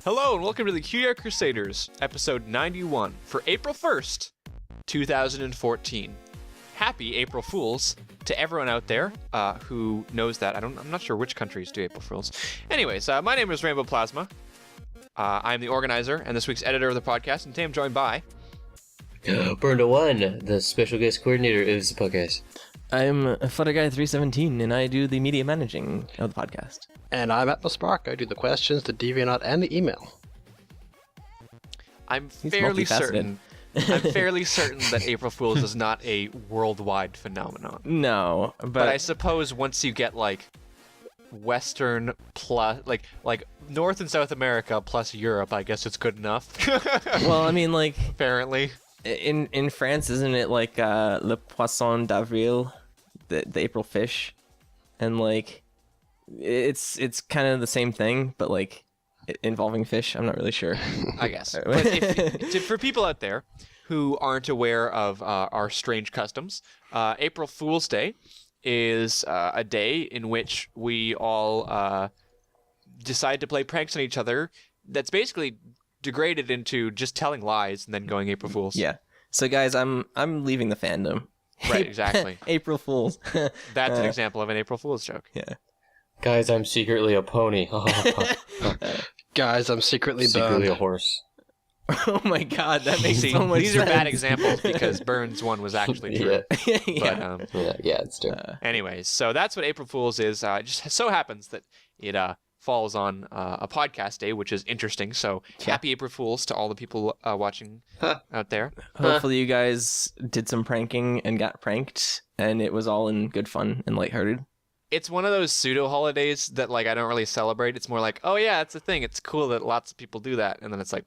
Hello and welcome to the Cutie Art Crusaders, episode 91, for April 1st, 2014. Happy April Fools to everyone out there who knows that. I'm not sure which countries do April Fools. Anyways, my name is Rainbow Plasma. I'm the organizer and this week's editor of the podcast, and today I'm joined by... Burn1, the special guest coordinator of the podcast. I'm Flutterguy317, and I do the media managing of the podcast. And I'm Atmospark. I do the questions, the DeviantArt, and the email. I'm fairly certain that April Fools is not a worldwide phenomenon. No, but I suppose once you get like Western plus like North and South America plus Europe, I guess it's good enough. Well, I mean, like apparently in France, isn't it like le poisson d'avril, the April fish, and like it's kind of the same thing, but like involving fish. I'm not really sure. I guess. But for people out there who aren't aware of our strange customs, April Fool's Day is a day in which we all decide to play pranks on each other. That's basically degraded into just telling lies and then going April Fools. Yeah. So guys, I'm leaving the fandom. Right, exactly. April Fools. That's an example of an April Fool's joke. Yeah. Guys, I'm secretly a pony. Guys, I'm secretly secretly burned. a horse. Oh my god, that makes so much these sense. are bad examples because Burns' one was actually true. Yeah. But, yeah, it's true. Anyways, so that's what April Fool's is. It just so happens that it falls on a podcast day, which is interesting. So happy April Fools to all the people watching out there. Hopefully you guys did some pranking and got pranked, and it was all in good fun and lighthearted. It's one of those pseudo holidays that like I don't really celebrate. It's more like, oh yeah, it's a thing. It's cool that lots of people do that, and then it's like,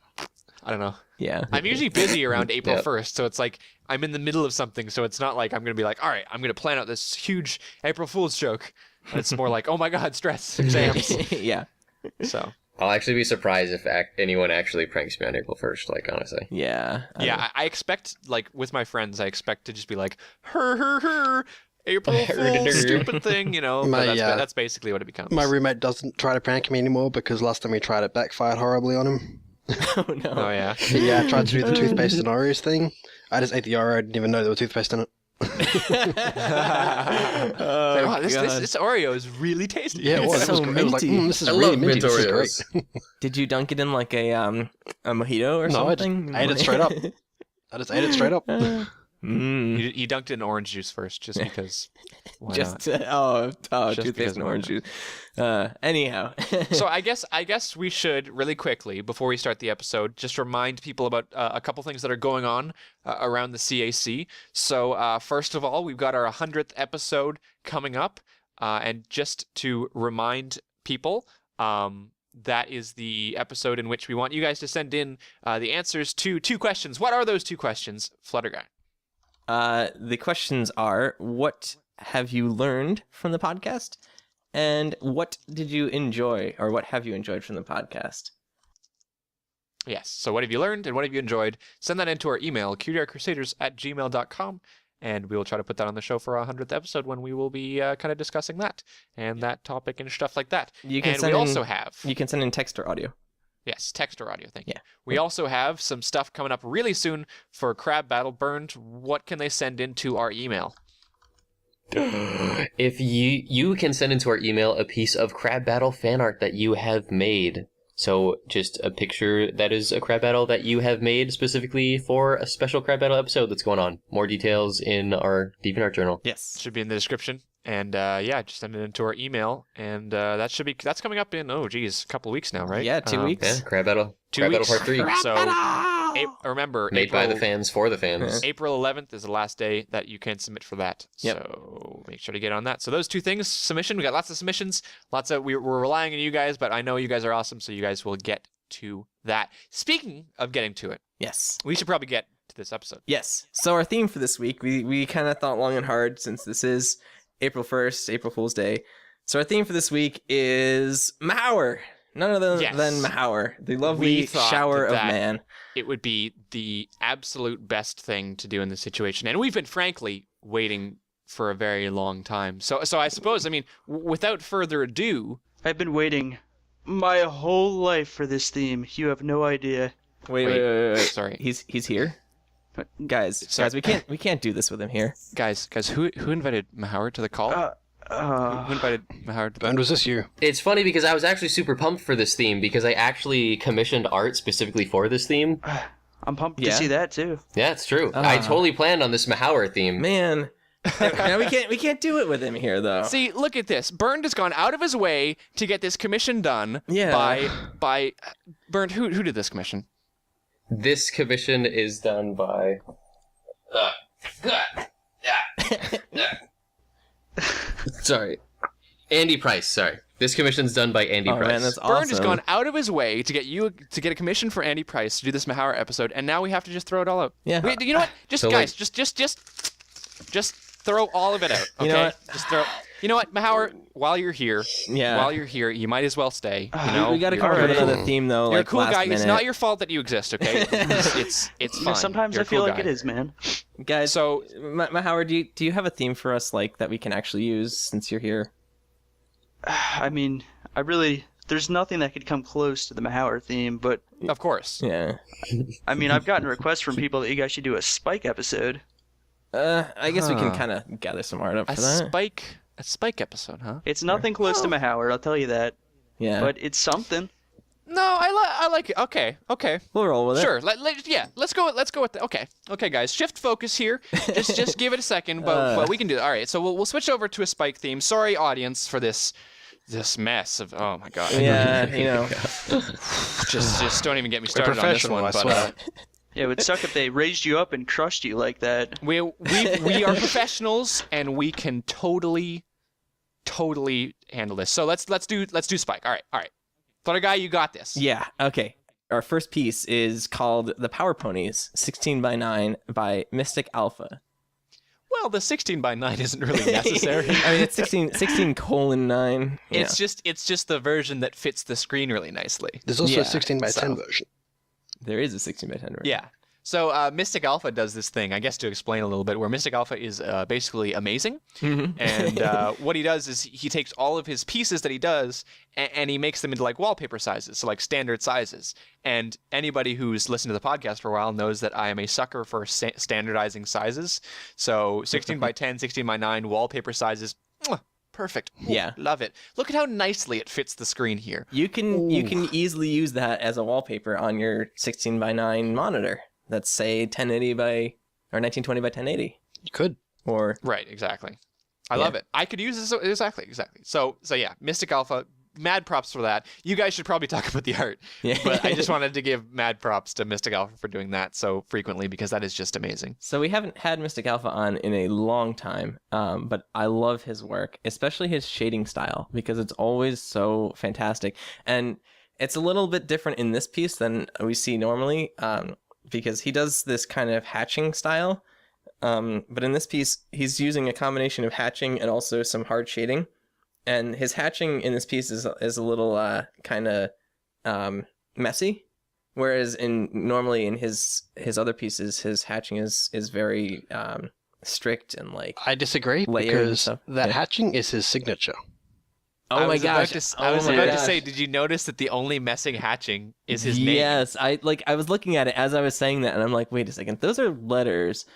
I don't know. Yeah. I'm usually busy around April 1st, so it's like I'm in the middle of something, so it's not like I'm going to be like, all right, I'm going to plan out this huge April Fool's joke. It's more like, oh my god, stress, exams. Yeah. So I'll actually be surprised if anyone actually pranks me on April 1st, like, honestly. Yeah. I expect, like, with my friends, I expect to just be like, her, April Fool's stupid thing, you know. But that's basically what it becomes. My roommate doesn't try to prank me anymore because last time we tried it backfired horribly on him. Oh no. Oh yeah. Yeah, I tried to do the toothpaste and Oreos thing. I just ate the Oreo. I didn't even know there was toothpaste in it. This Oreo is really tasty. Yeah, it was. So It was like, minty. this is I really love minty. mint This is Oreos. great. Did you dunk it in like a mojito or No, something? I ate it straight up. I just ate it straight up. You dunked it in orange juice first, just because. Why Just not? Just toothpaste because and why orange juice. Anyhow. So I guess we should really quickly, before we start the episode, just remind people about a couple things that are going on around the CAC. So first of all, we've got our 100th episode coming up, and just to remind people, that is the episode in which we want you guys to send in the answers to 2 questions. What are those 2 questions, Flutterguy? The questions are, what have you learned from the podcast? And what did you enjoy, or what have you enjoyed from the podcast? Yes, so what have you learned and what have you enjoyed? Send that into our email, cutieartcrusaders@gmail.com, and we will try to put that on the show for our 100th episode when we will be kind of discussing that and that topic and stuff like that. You can You can send in text or audio. Yes, text or audio, thank you. Yeah. We also have some stuff coming up really soon for Crab Battle. Burned, what can they send into our email? If you can send into our email a piece of Crab Battle fan art that you have made. So just a picture that is a Crab Battle that you have made specifically for a special Crab Battle episode that's going on. More details in our DeviantArt journal. Yes. Should be in the description. And just send it into our email. And that's coming up in, a couple of weeks now, right? Yeah, 2 weeks. Yeah, Crab Battle. 2 Crab weeks. Battle Part 3. So remember, Made by the fans for the fans. April 11th is the last day that you can submit for that. Yep. So make sure to get on that. So those 2 things, submission. We got lots of submissions. We're relying on you guys, but I know you guys are awesome, so you guys will get to that. Speaking of getting to it, Yes. we should probably get to this episode. Yes. So our theme for this week, we kind of thought long and hard since this is April 1st, April Fool's Day. So our theme for this week is Mahower. None other than Mahower, the lovely shower of man. It would be the absolute best thing to do in this situation. And we've been, frankly, waiting for a very long time. So I suppose, I mean, without further ado... I've been waiting my whole life for this theme. You have no idea. Wait. Sorry. He's here? Guys, we can't do this with him here. Guys, who invited Mahower to the call? Who invited Mahower to the And was this you? It's funny because I was actually super pumped for this theme because I actually commissioned art specifically for this theme. I'm pumped to see that too. Yeah, it's true. I totally planned on this Mahower theme. Man. Now we can't do it with him here though. See, look at this. Bernd has gone out of his way to get this commission done. Yeah. By Bernd, who did this commission? This commission is done by... Sorry. Andy Price, sorry. This commission's done by Andy Price. Man, that's awesome. Bernd has gone out of his way to get a commission for Andy Price to do this Mahower episode, and now we have to just throw it all out. Yeah. Wait, you know what? Just So, guys, just throw all of it out. Okay. You know what? Just throw. You know what, Mahower? While you're here, Yeah. you might as well stay. You know, we got to you're come up with cool. another theme though. You're like a cool last guy. minute. It's not your fault that you exist. Okay. It's fine. Sometimes You're I a feel cool like guy. it is, man. Guys. So, Mahower, do you have a theme for us like that we can actually use since you're here? I mean, there's nothing that could come close to the Mahower theme, but of course. Yeah. I mean, I've gotten requests from people that you guys should do a Spike episode. I guess we can kind of gather some art up A for that. spike episode, huh? It's nothing close to Mahower, I'll tell you that. Yeah. But it's something. No, I like it. Okay. We'll roll with it. Sure. Let's go with the, okay, guys. Shift focus here. Just give it a second, but we can do that. All right. So we'll switch over to a Spike theme. Sorry, audience, for this mess of. Oh my god. Yeah. You know. just don't even get me We're started on this professional, one. I But swear. Yeah, it would suck if they raised you up and crushed you like that. we are professionals and we can totally handle this. So let's do Spike. All right. Thunder guy, you got this. Yeah. Okay. Our first piece is called "The Power Ponies," 16:9 by Mystic Alpha. Well, the 16:9 isn't really necessary. I mean, it's 16:9. It's just the version that fits the screen really nicely. There's also Yeah, a 16 by 10 so- version. There is a 16:10 version. Yeah. So Mystic Alpha does this thing, I guess to explain a little bit, where Mystic Alpha is basically amazing. And what he does is he takes all of his pieces that he does and he makes them into like wallpaper sizes, so like standard sizes. And anybody who's listened to the podcast for a while knows that I am a sucker for standardizing sizes. So 16 by 10, 16 by 9 wallpaper sizes, perfect. Ooh, Yeah. love it. Look at how nicely it fits the screen here. You can easily use that as a wallpaper on your 16:9 monitor. That's say 1080 by or 1920 by 1080. You could. Or Right, exactly. I love it. I could use this exactly. So yeah, Mystic Alpha, mad props for that. You guys should probably talk about the art. Yeah. But I just wanted to give mad props to Mystic Alpha for doing that so frequently because that is just amazing. So we haven't had Mystic Alpha on in a long time, but I love his work, especially his shading style, because it's always so fantastic. And it's a little bit different in this piece than we see normally, because he does this kind of hatching style. But in this piece, he's using a combination of hatching and also some hard shading. And his hatching in this piece is a little kind of messy. Whereas normally in his other pieces, his hatching is very strict and like I disagree layered and because stuff. that Yeah. hatching is his signature. I my was gosh! I was Oh my about to gosh. say, did you notice that the only messing hatching is his name? Yes, I was looking at it as I was saying that, and I'm like, wait a second, those are letters.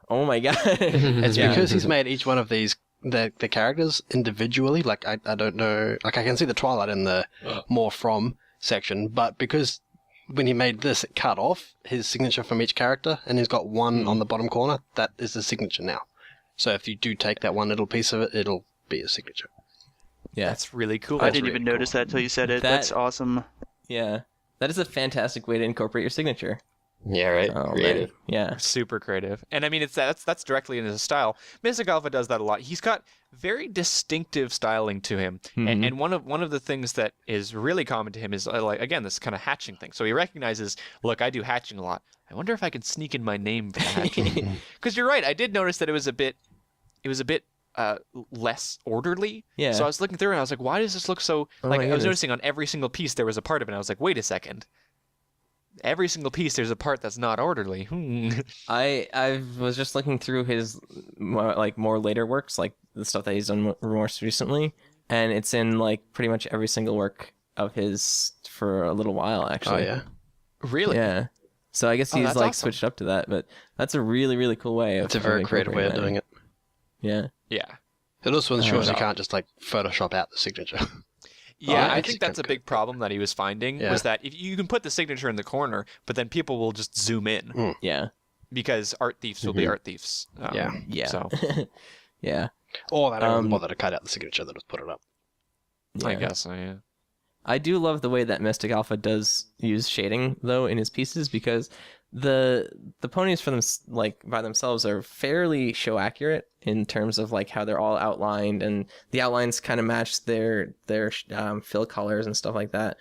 Oh my god! It's Yeah. because he's made each one of these the characters individually. Like I don't know. Like I can see the Twilight in the more from section, but because when he made this, it cut off his signature from each character, and he's got one on the bottom corner. That is the signature now. So if you do take that one little piece of it, it'll be a signature. Yeah, That's really cool. I didn't even notice that till you said it. That- That's awesome. yeah, that is a fantastic way to incorporate your signature. Yeah, right. Oh, man. Creative. Yeah. Super creative. And I mean, that's directly in his style. Mystic Alpha does that a lot. He's got very distinctive styling to him. Mhm. And one of the things that is really common to him is like, again, this kind of hatching thing. So he recognizes, look, I do hatching a lot. I wonder if I can sneak in my name for the hatching. Because you're right, I did notice that it was a bit less orderly. Yeah. So I was looking through and I was like, why does this look so Oh like my I was goodness. noticing on every single piece there was a part of it and I was like, wait a second. Every single piece there's a part that's not orderly. I was just looking through his more later works, like the stuff that he's done most recently, and it's in like pretty much every single work of his for a little while Oh actually. yeah. Really? Yeah. So I guess Oh, he's that's like awesome. switched up to that, but that's a really, really cool way of It's a very creative way of doing it. Yeah. Yeah. It also ensures you Uh, can't just like Photoshop out the signature. Yeah, Oh, I that's think that's a kinda big problem that he was finding Yeah. was that if you can put the signature in the corner, but then people will just zoom in Yeah. because art thieves will be art thieves. Yeah. Yeah. So Yeah. Or they don't even Um, bother to cut out the signature, they just put it up. I Yeah. guess yeah. I do love the way that Mystic Alpha does use shading though in his pieces because the ponies for them like by themselves are fairly show accurate in terms of like how they're all outlined and the outlines kind of match their fill colors and stuff like that.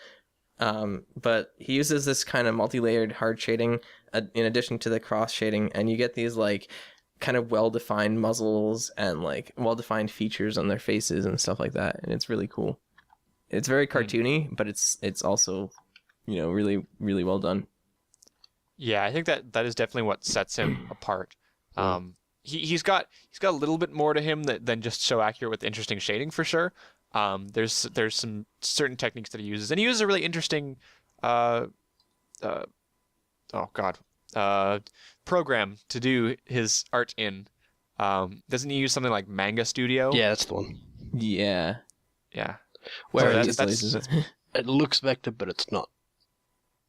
But he uses this kind of multi-layered hard shading in addition to the cross shading, and you get these like kind of well-defined muzzles and like well-defined features on their faces and stuff like that, and it's really cool. It's very cartoony, but it's also, really, really well done. Yeah, I think that is definitely what sets him apart. He's got a little bit more to him than just so accurate with interesting shading for sure. There's some certain techniques that he uses, and he uses a really interesting program to do his art in. Doesn't he use something like Manga Studio? Yeah, that's the one. Yeah. Yeah. Where So it, that's- it looks vectored, but it's not.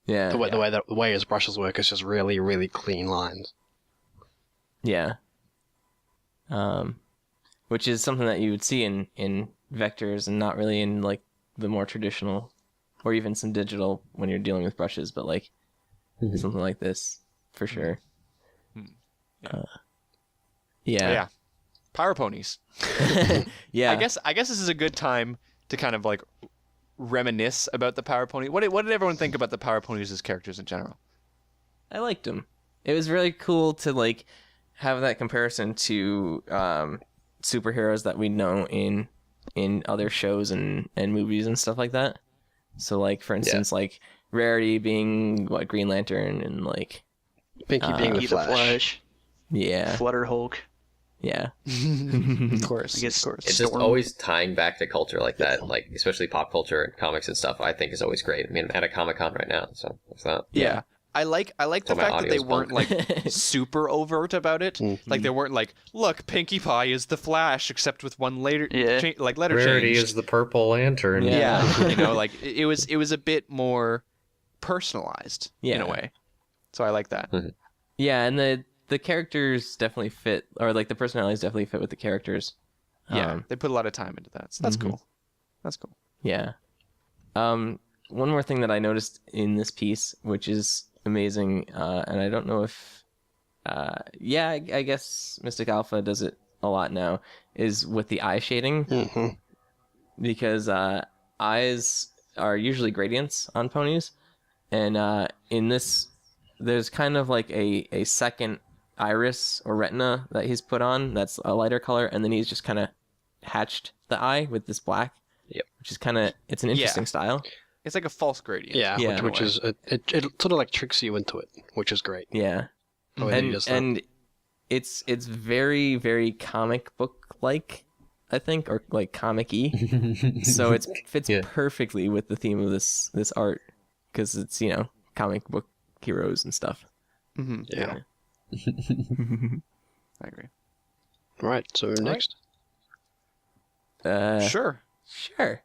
Yeah. The way his brushes work is just really, really clean lines. Yeah. Which is something that you would see in vectors and not really in like the more traditional or even some digital when you're dealing with brushes, but like something like this for sure. Yeah. Yeah. Power Ponies. Yeah. I guess this is a good time to kind of like reminisce about the Power Pony. What did everyone think about the Power Ponies as characters in general? I liked them. It was really cool to like have that comparison to superheroes that we know in other shows and movies and stuff like that. So like for instance, like Rarity being Green Lantern and like Pinky being the Eat the Flash. Flash, yeah, Flutter Hulk. yeah, Of course. I guess Of course. It's just Storm. always tying back to culture like that, like especially pop culture and comics and stuff. I think is always great. I mean, I'm at a Comic-Con right now, so what's that? Yeah. I like the Well, my fact that they audio's weren't like super overt about it. Like they weren't like, look, Pinkie Pie is the Flash, except with one letter letter change. the Purple Lantern. Yeah. Yeah, like it was a bit more personalized in a Yeah. way. So I like that. yeah, and the characters definitely fit, or like the personalities definitely fit with the characters. Yeah, they put a lot of time into that. So that's cool. That's cool. Yeah. One more thing that I noticed in this piece, which is amazing, and I don't know if, I guess Mystic Alpha does it a lot now, is with the eye shading, because eyes are usually gradients on ponies, and in this, there's kind of like a second iris or retina that he's put on that's a lighter color, and then he's just kind of hatched the eye with this black. Yep. Which is kind of, it's an interesting style. It's like a false gradient. Yeah, Yeah. which is it sort of like tricks you into it, which is great. Yeah. The way that he does that. And it's very, very comic book like, I think, or like comic-y. So it fits Yeah. perfectly with the theme of this art, because it's, comic book heroes and stuff. Mm-hmm. Yeah. I agree. Right. So next. Sure. Sure.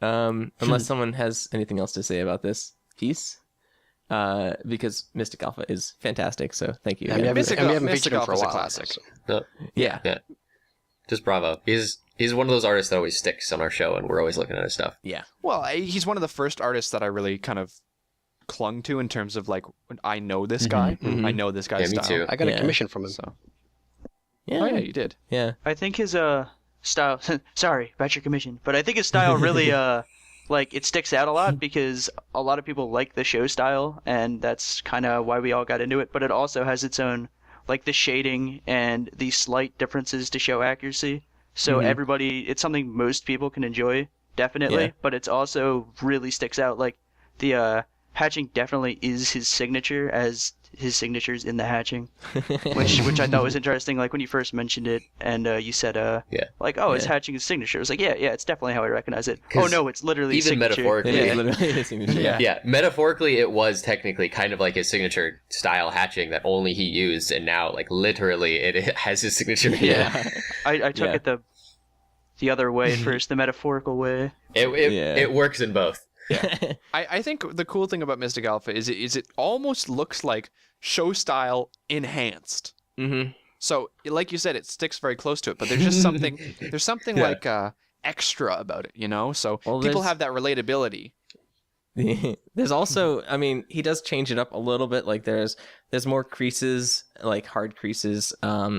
Unless someone has anything else to say about this piece, because Mystic Alpha is fantastic. So thank you. And we haven't, Mystic and we haven't Mystic featured him for a Alpha's a while. classic. so- Yeah. Yeah. Just bravo. He's one of those artists that always sticks on our show, and we're always looking at his stuff. Yeah. Well, he's one of the first artists that I really kind of clung to in terms of like I know this guy. I know this guy's Yeah, me style. too. I got a Yeah. commission from him. So Yeah. oh yeah, you did. Yeah. I think his style. Sorry about your commission, but I think his style really like it sticks out a lot because a lot of people like the show style, and that's kind of why we all got into it. But it also has its own like the shading and the slight differences to show accuracy. So everybody, it's something most people can enjoy, definitely. Yeah. But it's also really sticks out. Like the hatching definitely is his signature, as his signature's in the hatching, which I thought was interesting. Like when you first mentioned it, and you said Yeah. like, oh, it's Yeah. hatching his signature. It was like, yeah, it's definitely how I recognize it. 'Cause Oh no, it's literally even signature. metaphorically, It is Yeah. literally his signature. Yeah. Yeah, metaphorically, it was technically kind of like his signature style hatching that only he used, and now, like, literally, it has his signature. Yeah. I took Yeah. it the other way at first, the metaphorical way. It works in both. I think the cool thing about Mystic Alpha is it almost looks like show style enhanced. Mm-hmm. So like you said, it sticks very close to it, but there's just something Yeah. like extra about it, you know. So Well, people there's- have that relatability. There's also, I mean, he does change it up a little bit. Like there's more creases, like hard creases,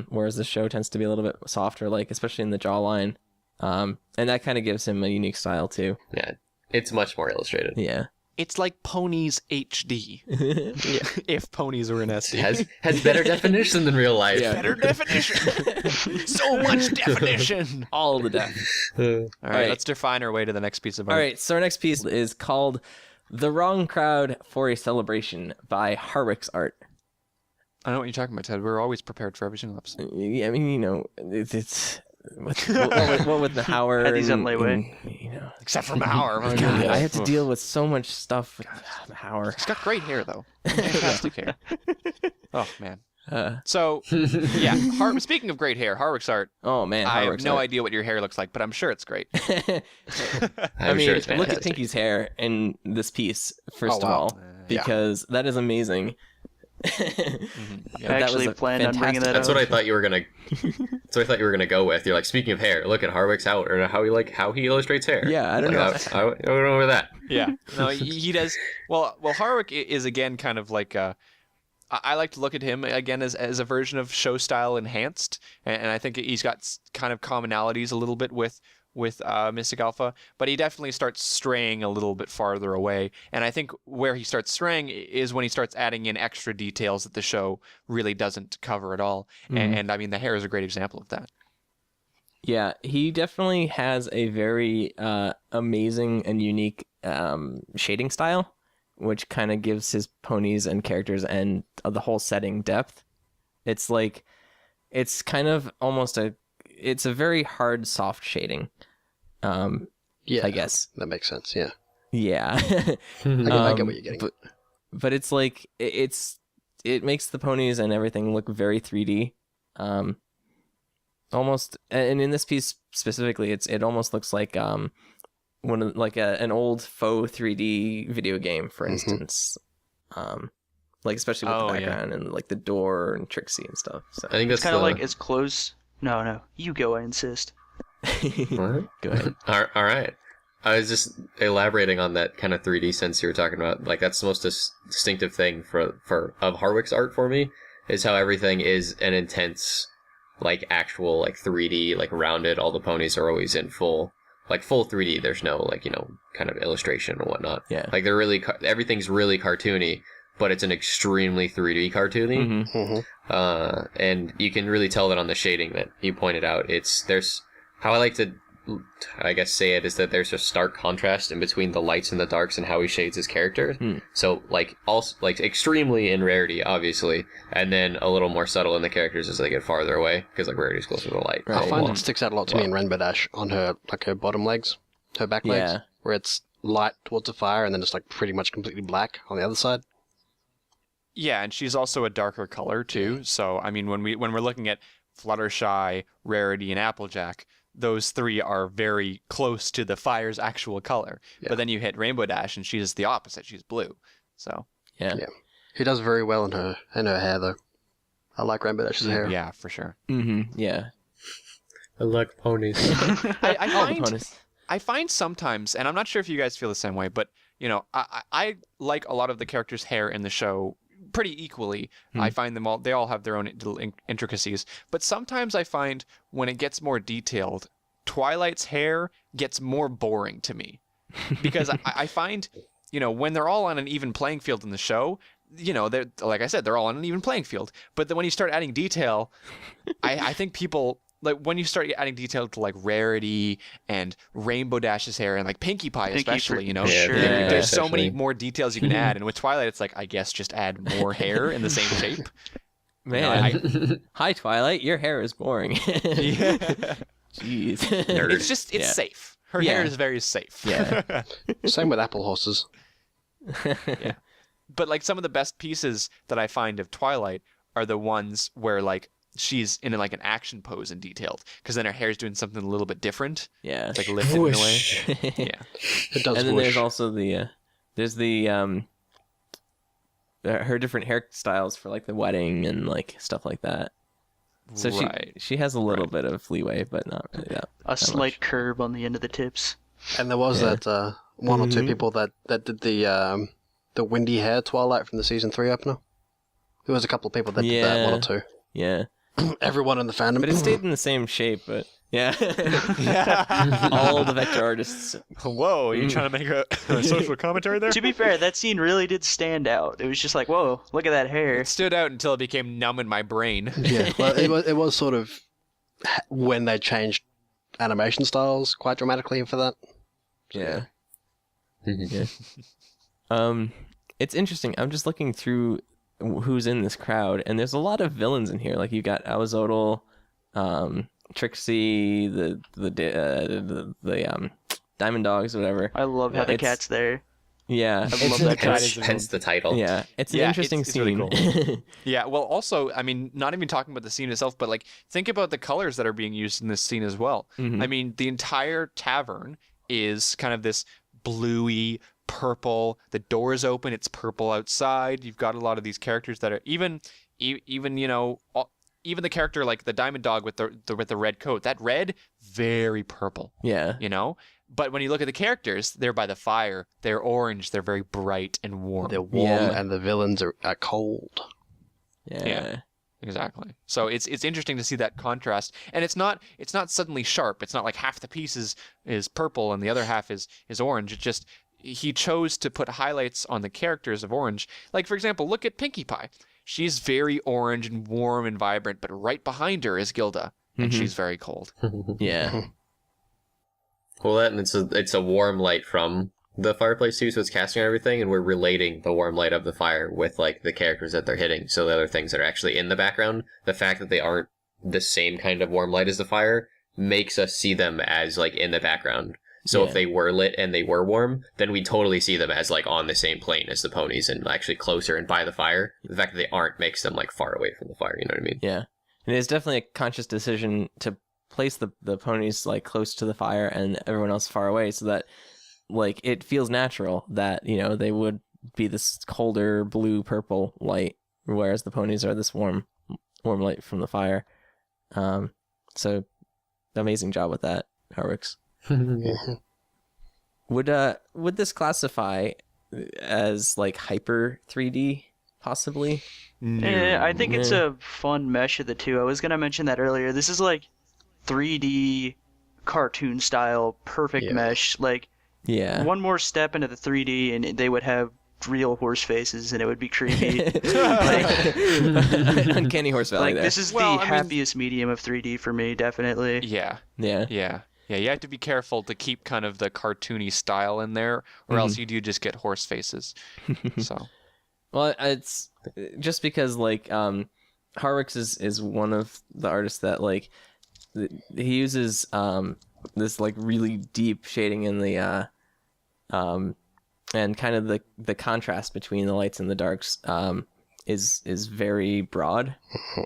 whereas the show tends to be a little bit softer, like especially in the jawline. And that kind of gives him a unique style too. Yeah, it's much more illustrated. Yeah. It's like Ponies HD. Yeah. If Ponies were in It SD. has better definition than real life. Yeah. Better definition. So much definition. All the depth. All right, right. let's define our way to the next piece of art. All right, so our next piece is called "The Wrong Crowd for a Celebration" by Harwick's Art. I know what you're talking about, Ted. We're always prepared for every single episode. Yeah, I mean, you know, it's what with the Howard. Had these on layaway. You know, Except for Mauer. Oh, God, God. I have to deal with so much stuff with Howard. He's got great hair, though. Fantastic hair. Oh, man. Uh, So, yeah. Speaking of great hair, Harwick's Art. oh man, I have Harwick's no Art. idea what your hair looks like, but I'm sure it's great. I I'm mean, sure it's look at fantastic. Pinky's hair in this piece, first Oh, of wow. all, because that is amazing. Yeah, I that actually was a planned on bringing fantastic- that That's up. what I thought you were gonna. That's what I thought you were gonna go with. You're like, speaking of hair, look at Harwick's out or how he illustrates hair. Yeah, I don't Like, know. I went over that. Yeah. No, he does. Well, Harwick is again kind of like I like to look at him again as a version of show style enhanced, and I think he's got kind of commonalities a little bit with Mystic Alpha, but he definitely starts straying a little bit farther away. And I think where he starts straying is when he starts adding in extra details that the show really doesn't cover at all. And I mean, the hair is a great example of that. Yeah, he definitely has a very amazing and unique shading style, which kind of gives his ponies and characters and the whole setting depth. It's like, it's kind of almost it's a very hard, soft shading. Yeah, I guess. that makes sense. Yeah, Yeah. I get what you're getting. But it's like, it makes the ponies and everything look very 3D. Almost, and in this piece specifically, it almost looks like an old faux 3D video game, for instance. Like especially with Oh, the yeah. background and like the door and Trixie and stuff. So I think that's It's kind of like as close. No, you go. I insist. What? go ahead. All right. I was just elaborating on that kind of 3D sense you were talking about. Like that's the most distinctive thing of Harwick's art for me is how everything is an intense, like actual like 3D, like rounded. All the ponies are always in full 3D. There's no like kind of illustration or whatnot. Yeah. Like they're really everything's really cartoony, but it's an extremely 3D cartoony. Mhm. And you can really tell that on the shading that you pointed out. There's how I like to, I guess, say it is that there's a stark contrast in between the lights and the darks and how he shades his character. So like also like extremely in rarity, obviously, and then a little more subtle in the characters as they get farther away because like rarity is closer to the light. Right. I find Well- it sticks out a lot to me in Rainbow Dash on her bottom legs, her back legs, Yeah. where it's light towards the fire and then it's like pretty much completely black on the other side. Yeah, and she's also a darker color too. So I mean, when we're looking at Fluttershy, Rarity, and Applejack, those three are very close to the fire's actual color. Yeah. But then you hit Rainbow Dash, and she's the opposite. She's blue. So Yeah. Yeah. He does very well in her hair though. I like Rainbow Dash's hair. yeah, for sure. Yeah. I like ponies. I All the find ponies. I find sometimes, and I'm not sure if you guys feel the same way, but I like a lot of the characters' hair in the show pretty equally. I find they all have their own little intricacies. But sometimes I find when it gets more detailed, Twilight's hair gets more boring to me. Because I find, when they're all on an even playing field in the show, they're, like I said, they're all on an even playing field. But then when you start adding detail, I think people, like when you start adding detail to like Rarity and Rainbow Dash's hair and like Pinkie Pie especially, sure. there's so many more details you can add. And with Twilight, it's like, I guess just add more hair in the same shape. Man, hi Twilight, your hair is boring. Yeah. Jeez. It's safe. Her hair is very safe. Yeah. Same with apple horses. Yeah. But like some of the best pieces that I find of Twilight are the ones where like she's in like an action pose and detailed, because then her hair's doing something a little bit different. Yeah. It's like lifted in a way. Whoosh. Yeah. It does And then whoosh. there's also her different hairstyles for like the wedding and like stuff like that. So Right. she has a little bit of leeway, but not really that. A slight much. curve on the end of the tips. And there was Yeah. that one or two Mhm. people that did the windy hair Twilight from the season 3 opener. There was a couple of people that did that, one or two. Yeah. Everyone in the fandom. But it stayed in the same shape, but yeah. Yeah. All the vector artists. Whoa, are you trying to make a social commentary there? To be fair, that scene really did stand out. It was just like, whoa, look at that hair. It stood out until it became numb in my brain. Yeah, well, it was sort of when they changed animation styles quite dramatically for that. Yeah. Yeah. It's interesting. I'm just looking through who's in this crowd, and there's a lot of villains in here. Like you got Awazodal, Trixie, the Diamond Dogs, whatever. I love how the It's- cat's there. Yeah. I love that cat. Hence the title. Yeah. It's an Yeah, interesting it's really scene. Yeah, well, also, I mean, not even talking about the scene itself, but like, think about the colors that are being used in this scene as well. Mhm. I mean, the entire tavern is kind of this bluey purple. The doors open, it's purple outside. You've got a lot of these characters that are even even the character like the Diamond Dog with the red coat. That red, very purple. Yeah. But when you look at the characters, they're by the fire. They're orange. They're very bright and warm. They're warm Yeah. and the villains are cold. Yeah. Exactly. So it's interesting to see that contrast, and it's not suddenly sharp. It's not like half the piece is purple and the other half is orange. It just he chose to put highlights on the characters of orange. Like for example, look at Pinkie Pie. She's very orange and warm and vibrant, but right behind her is Gilda, and Mhm. she's very cold. Yeah. Well, and it's a warm light from the fireplace too, so it's casting on everything, and we're relating the warm light of the fire with like the characters that they're hitting. So the other things that are actually in the background, the fact that they aren't the same kind of warm light as the fire makes us see them as like in the background. So Yeah. if they were lit and they were warm, then we totally see them as like on the same plane as the ponies and actually closer and by the fire. The fact that they aren't makes them like far away from the fire. You know what I mean? Yeah. And it's definitely a conscious decision to place the ponies like close to the fire and everyone else far away, so that like it feels natural that they would be this colder blue purple light, whereas the ponies are this warm light from the fire. So amazing job with that, Harwix. Would this classify as like hyper 3D possibly? I think it's a fun mesh of the two. I was going to mention that earlier. This is like 3D cartoon style, perfect Yeah. mesh. Like, Yeah. one more step into the 3D and they would have real horse faces and it would be creepy. Uncanny horse valley Like, there. this is Well, the I mean- happiest medium of 3D for me, definitely. Yeah. Yeah. Yeah. Yeah, you have to be careful to keep kind of the cartoony style in there, or else you do just get horse faces. So, Well, it's just because like Harwix is one of the artists that like he uses this like really deep shading in the and kind of the contrast between the lights and the darks is very broad.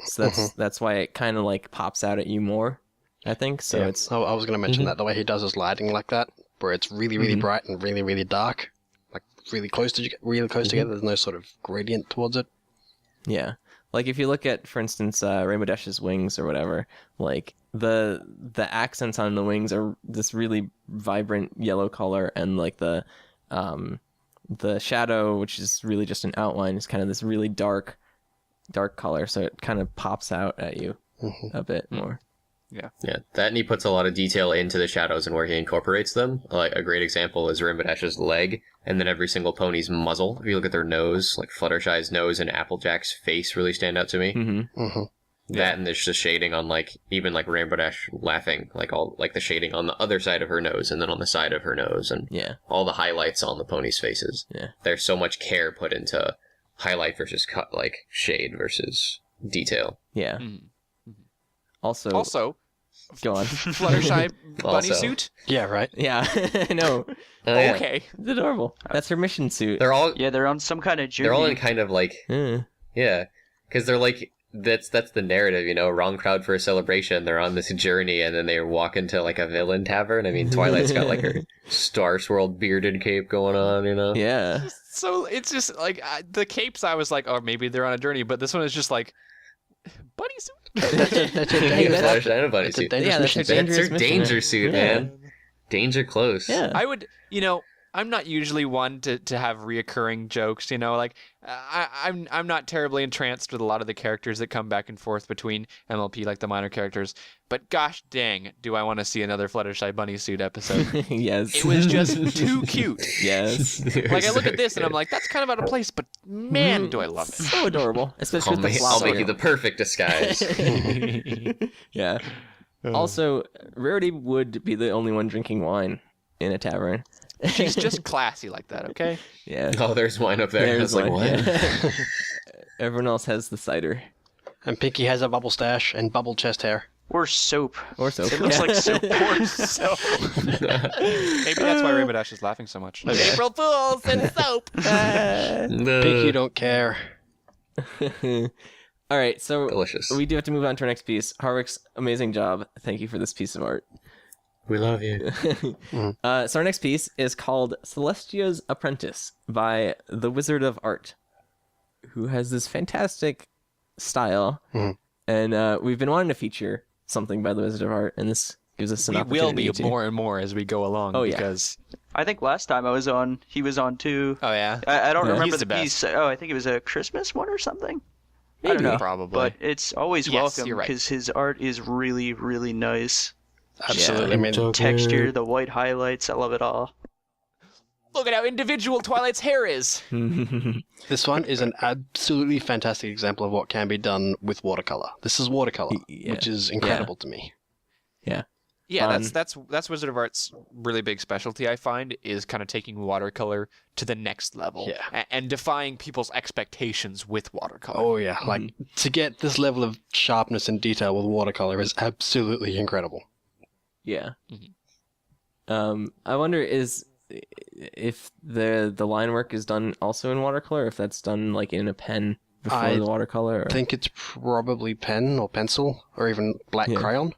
So that's why it kind of like pops out at you more, I think. So Yeah. it's I was going to mention that the way he does his lighting like that, where it's really, really bright and really, really dark, like really close together. There's no sort of gradient towards it. yeah. Like if you look at, for instance, Rainbow Dash's wings or whatever, like the accents on the wings are this really vibrant yellow color, and like the the shadow, which is really just an outline, is kind of this really dark color, so it kind of pops out at you a bit more. Yeah, that and he puts a lot of detail into the shadows and where he incorporates them. Like a great example is Rimbadash's leg, and then every single pony's muzzle. If you look at their nose, like Fluttershy's nose and Applejack's face really stand out to me. That and there's just shading on like even like Rainbow Dash laughing, like all like the shading on the other side of her nose and then on the side of her nose and all the highlights on the ponies' faces. Yeah, there's so much care put into highlight versus cut, like shade versus detail. Yeah. Also, go on. Fluttershy bunny suit. Yeah, right. Yeah, I know. Okay, it's adorable. That's her mission suit. They're all they're on some kind of journey. They're all in kind of like because they're like. That's the narrative, you know. Wrong crowd for a celebration. They're on this journey, and then they walk into like a villain tavern. I mean, Twilight's got like her Star Swirled bearded cape going on, you know. Yeah. So it's just like the capes. I was like, oh, maybe they're on a journey, but this one is just like bunny suit. That's a bunny suit. That's her danger suit, man. Danger close. Yeah. I would, I'm not usually one to have reoccurring jokes, like I'm not terribly entranced with a lot of the characters that come back and forth between MLP, like the minor characters, but gosh dang, do I want to see another Fluttershy bunny suit episode. Yes. It was just too cute. Yes. Like I look at this and I'm like, that's kind of out of place, but man, do I love it. So adorable. Especially with the flower. I'll make you the perfect disguise. Yeah. Also, Rarity would be the only one drinking wine in a tavern. She's just classy like that, okay? Yeah. Oh, there's wine up there. There's like, wine. what? Yeah. Everyone else has the cider. And Pinky has a bubble stash and bubble chest hair. Or soap. Or soap. It looks like soap. Or soap. Maybe that's why Rainbow Dash is laughing so much. April Fools and soap. Pinky don't care. All right, so Delicious. We do have to move on to our next piece. Harwick's amazing job. Thank you for this piece of art. We love you. So our next piece is called Celestia's Apprentice by the Wizard of Art, who has this fantastic style. And we've been wanting to feature something by the Wizard of Art, and this gives us an opportunity. We will be to. more and more as we go along. Oh, yeah. Because I think last time he was on too. oh yeah, I don't remember He's the the best. piece. Oh, I think it was a Christmas one or something. I Maybe. don't know, Probably. but it's always Yes, welcome you're right. because his art is really, really nice. Absolutely. The I mean, texture, the white highlights, I love it all. look at how individual Twilight's hair is. this one is an absolutely fantastic example of what can be done with watercolor. This is watercolor, which is incredible to me. Yeah. Yeah, that's Wizard of Art's really big specialty, I find, is kind of taking watercolor to the next level and defying people's expectations with watercolor. Oh yeah, like to get this level of sharpness and detail with watercolor is absolutely incredible. Yeah. I wonder if the line work is done also in watercolor, if that's done like in a pen before the watercolor. I think it's probably pen or pencil or even black crayon.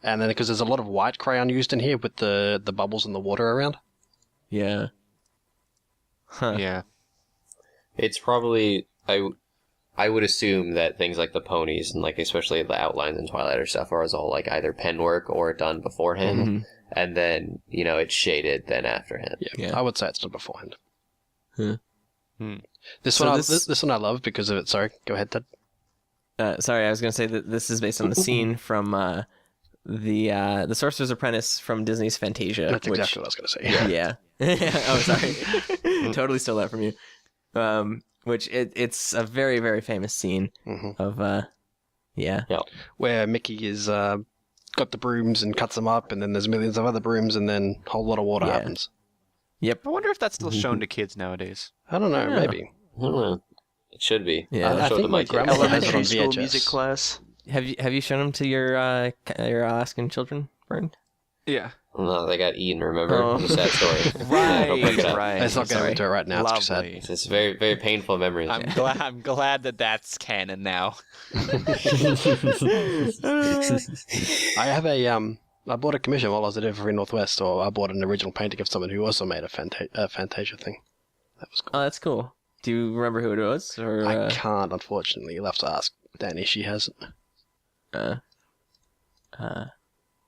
And then because there's a lot of white crayon used in here with the bubbles and the water around. Yeah. Huh. Yeah. It's probably I would assume that things like the ponies and like especially the outlines and Twilight or stuff are all like either pen work or done beforehand, and then it's shaded then afterhand. Yeah, I would say it's done beforehand. Huh. This one I love because of it. Sorry, go ahead, Ted. Sorry, I was going to say that this is based on the scene from the Sorcerer's Apprentice from Disney's Fantasia. That's exactly what I was going to say. Yeah. Oh, sorry. Totally stole that from you. Which it's a very, very famous scene of where Mickey is got the brooms and cuts them up, and then there's millions of other brooms, and then a whole lot of water happens. Yep. I wonder if that's still shown to kids nowadays. I don't know, maybe. I don't know. It should be. Yeah. I think my grandma has it on Elementary school VHS. music class. Have you shown them to your Alaskan children, Vern? Yeah. No, they got eaten, remember? Oh. It's a sad story. Right, Don't bring it up. right. Let's not get into it right now. It's too sad. Lovely. It's very, very painful memories. I'm glad that that's canon now. I have I bought a commission while I was at Evergreen Northwest, or I bought an original painting of someone who also made a Fantasia thing. That was cool. Oh, that's cool. Do you remember who it was? Or I can't, unfortunately. You'll have to ask Danny. She hasn't.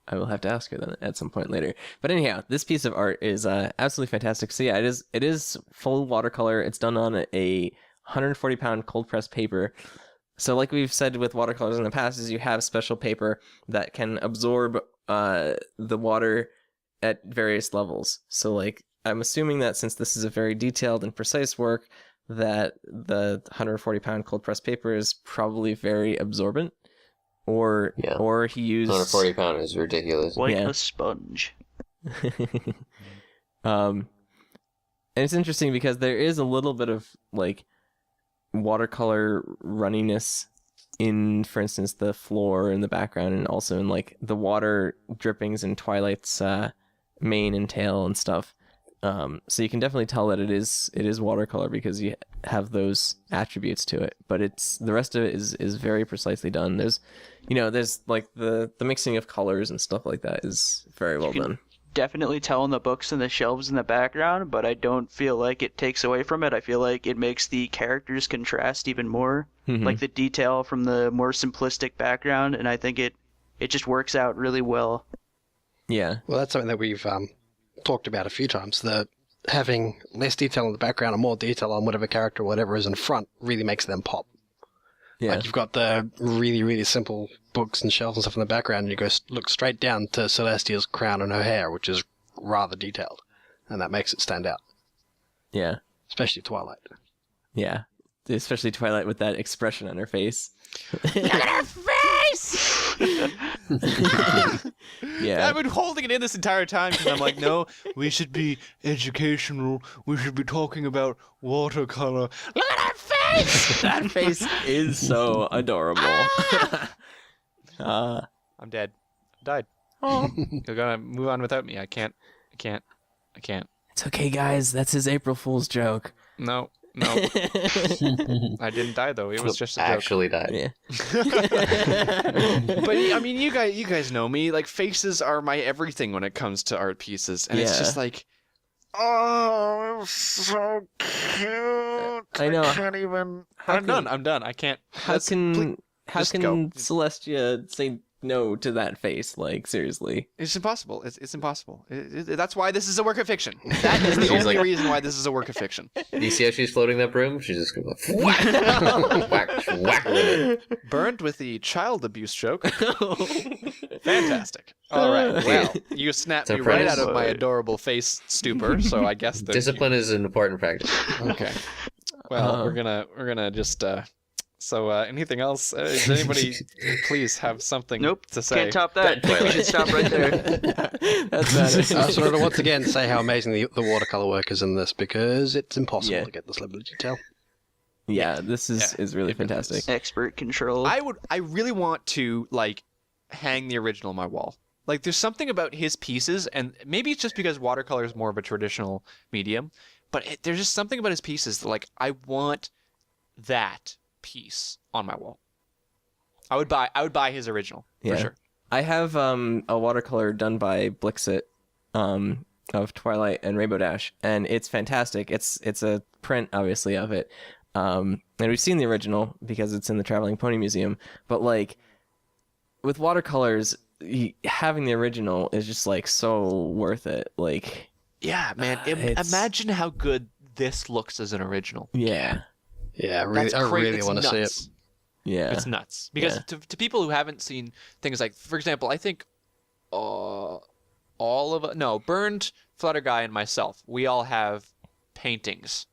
I will have to ask her then at some point later. But anyhow, this piece of art is absolutely fantastic. So yeah, it is full watercolor. It's done on a 140-pound cold pressed paper. So like we've said with watercolors in the past, is you have special paper that can absorb the water at various levels. So like I'm assuming that since this is a very detailed and precise work, that the 140-pound cold pressed paper is probably very absorbent. Or he used 140 pound is ridiculous. Like a sponge. And it's interesting because there is a little bit of like watercolor runniness in, for instance, the floor in the background, and also in like the water drippings in Twilight's mane and tail and stuff. So you can definitely tell that it is watercolor because you have those attributes to it. But it's the rest of it is very precisely done. There's like the mixing of colors and stuff like that is very well done. Definitely tell in the books and the shelves in the background, but I don't feel like it takes away from it. I feel like it makes the characters contrast even more, like the detail from the more simplistic background, and I think it just works out really well. Yeah. Well, that's something that we've talked about a few times. That having less detail in the background and more detail on whatever character or whatever is in front really makes them pop. Yeah. Like you've got the really, really simple books and shelves and stuff in the background, and you go look straight down to Celestia's crown and her hair, which is rather detailed, and that makes it stand out. Yeah. Especially Twilight. Yeah. Especially Twilight with that expression on her face. Look at her face! Yeah. I've been holding it in this entire time because I'm like, no, we should be educational. We should be talking about watercolor. Look at her face! That face is so adorable. I'm dead. I died. Oh. You're gonna move on without me. I can't. It's okay, guys. That's his April Fool's joke. No. I didn't die though. It was just a joke. Actually died. Yeah. But I mean, you guys know me. Like, faces are my everything when it comes to art pieces, and it's just like, oh, so cute. I know. Can't even. I'm done. I can't. How can just go. Celestia say no to that face? Like, seriously. It's impossible. It's impossible. That's why this is a work of fiction. That is the She's only like- reason why this is a work of fiction. Do you see how she's floating that broom? She's just going to whack, whack with it. Burned with the child abuse joke. Fantastic. All right. Well, you snapped It's me right Apprentice. out of my adorable face stupor. So I guess that Discipline is an important factor. Okay. Well, we're gonna just. So anything else? Does anybody please have something Nope, to say? can't top that. I think we should stop right there. That's better. So to once again say how amazing the watercolor work is in this, because it's impossible Yeah. to get this level of detail. Yeah, this is really fantastic. Expert control. I really want to like hang the original on my wall. Like, there's something about his pieces, and maybe it's just because watercolor is more of a traditional medium, but there's just something about his pieces that, like, I want that piece on my wall. I would buy his original for Yeah. sure. I have a watercolor done by Blixit of Twilight and Rainbow Dash, and it's fantastic. It's a print, obviously, of it. And we've seen the original because it's in the Traveling Pony Museum. But like with watercolors, having the original is just like so worth it. Like, Yeah, man. It's- Imagine how good this looks as an original. yeah, Yeah, That's I crazy. really It's want to see it. nuts. yeah, It's nuts because Yeah. to people who haven't seen things like, for example, I think Burned, Flutter Guy, and myself, we all have paintings,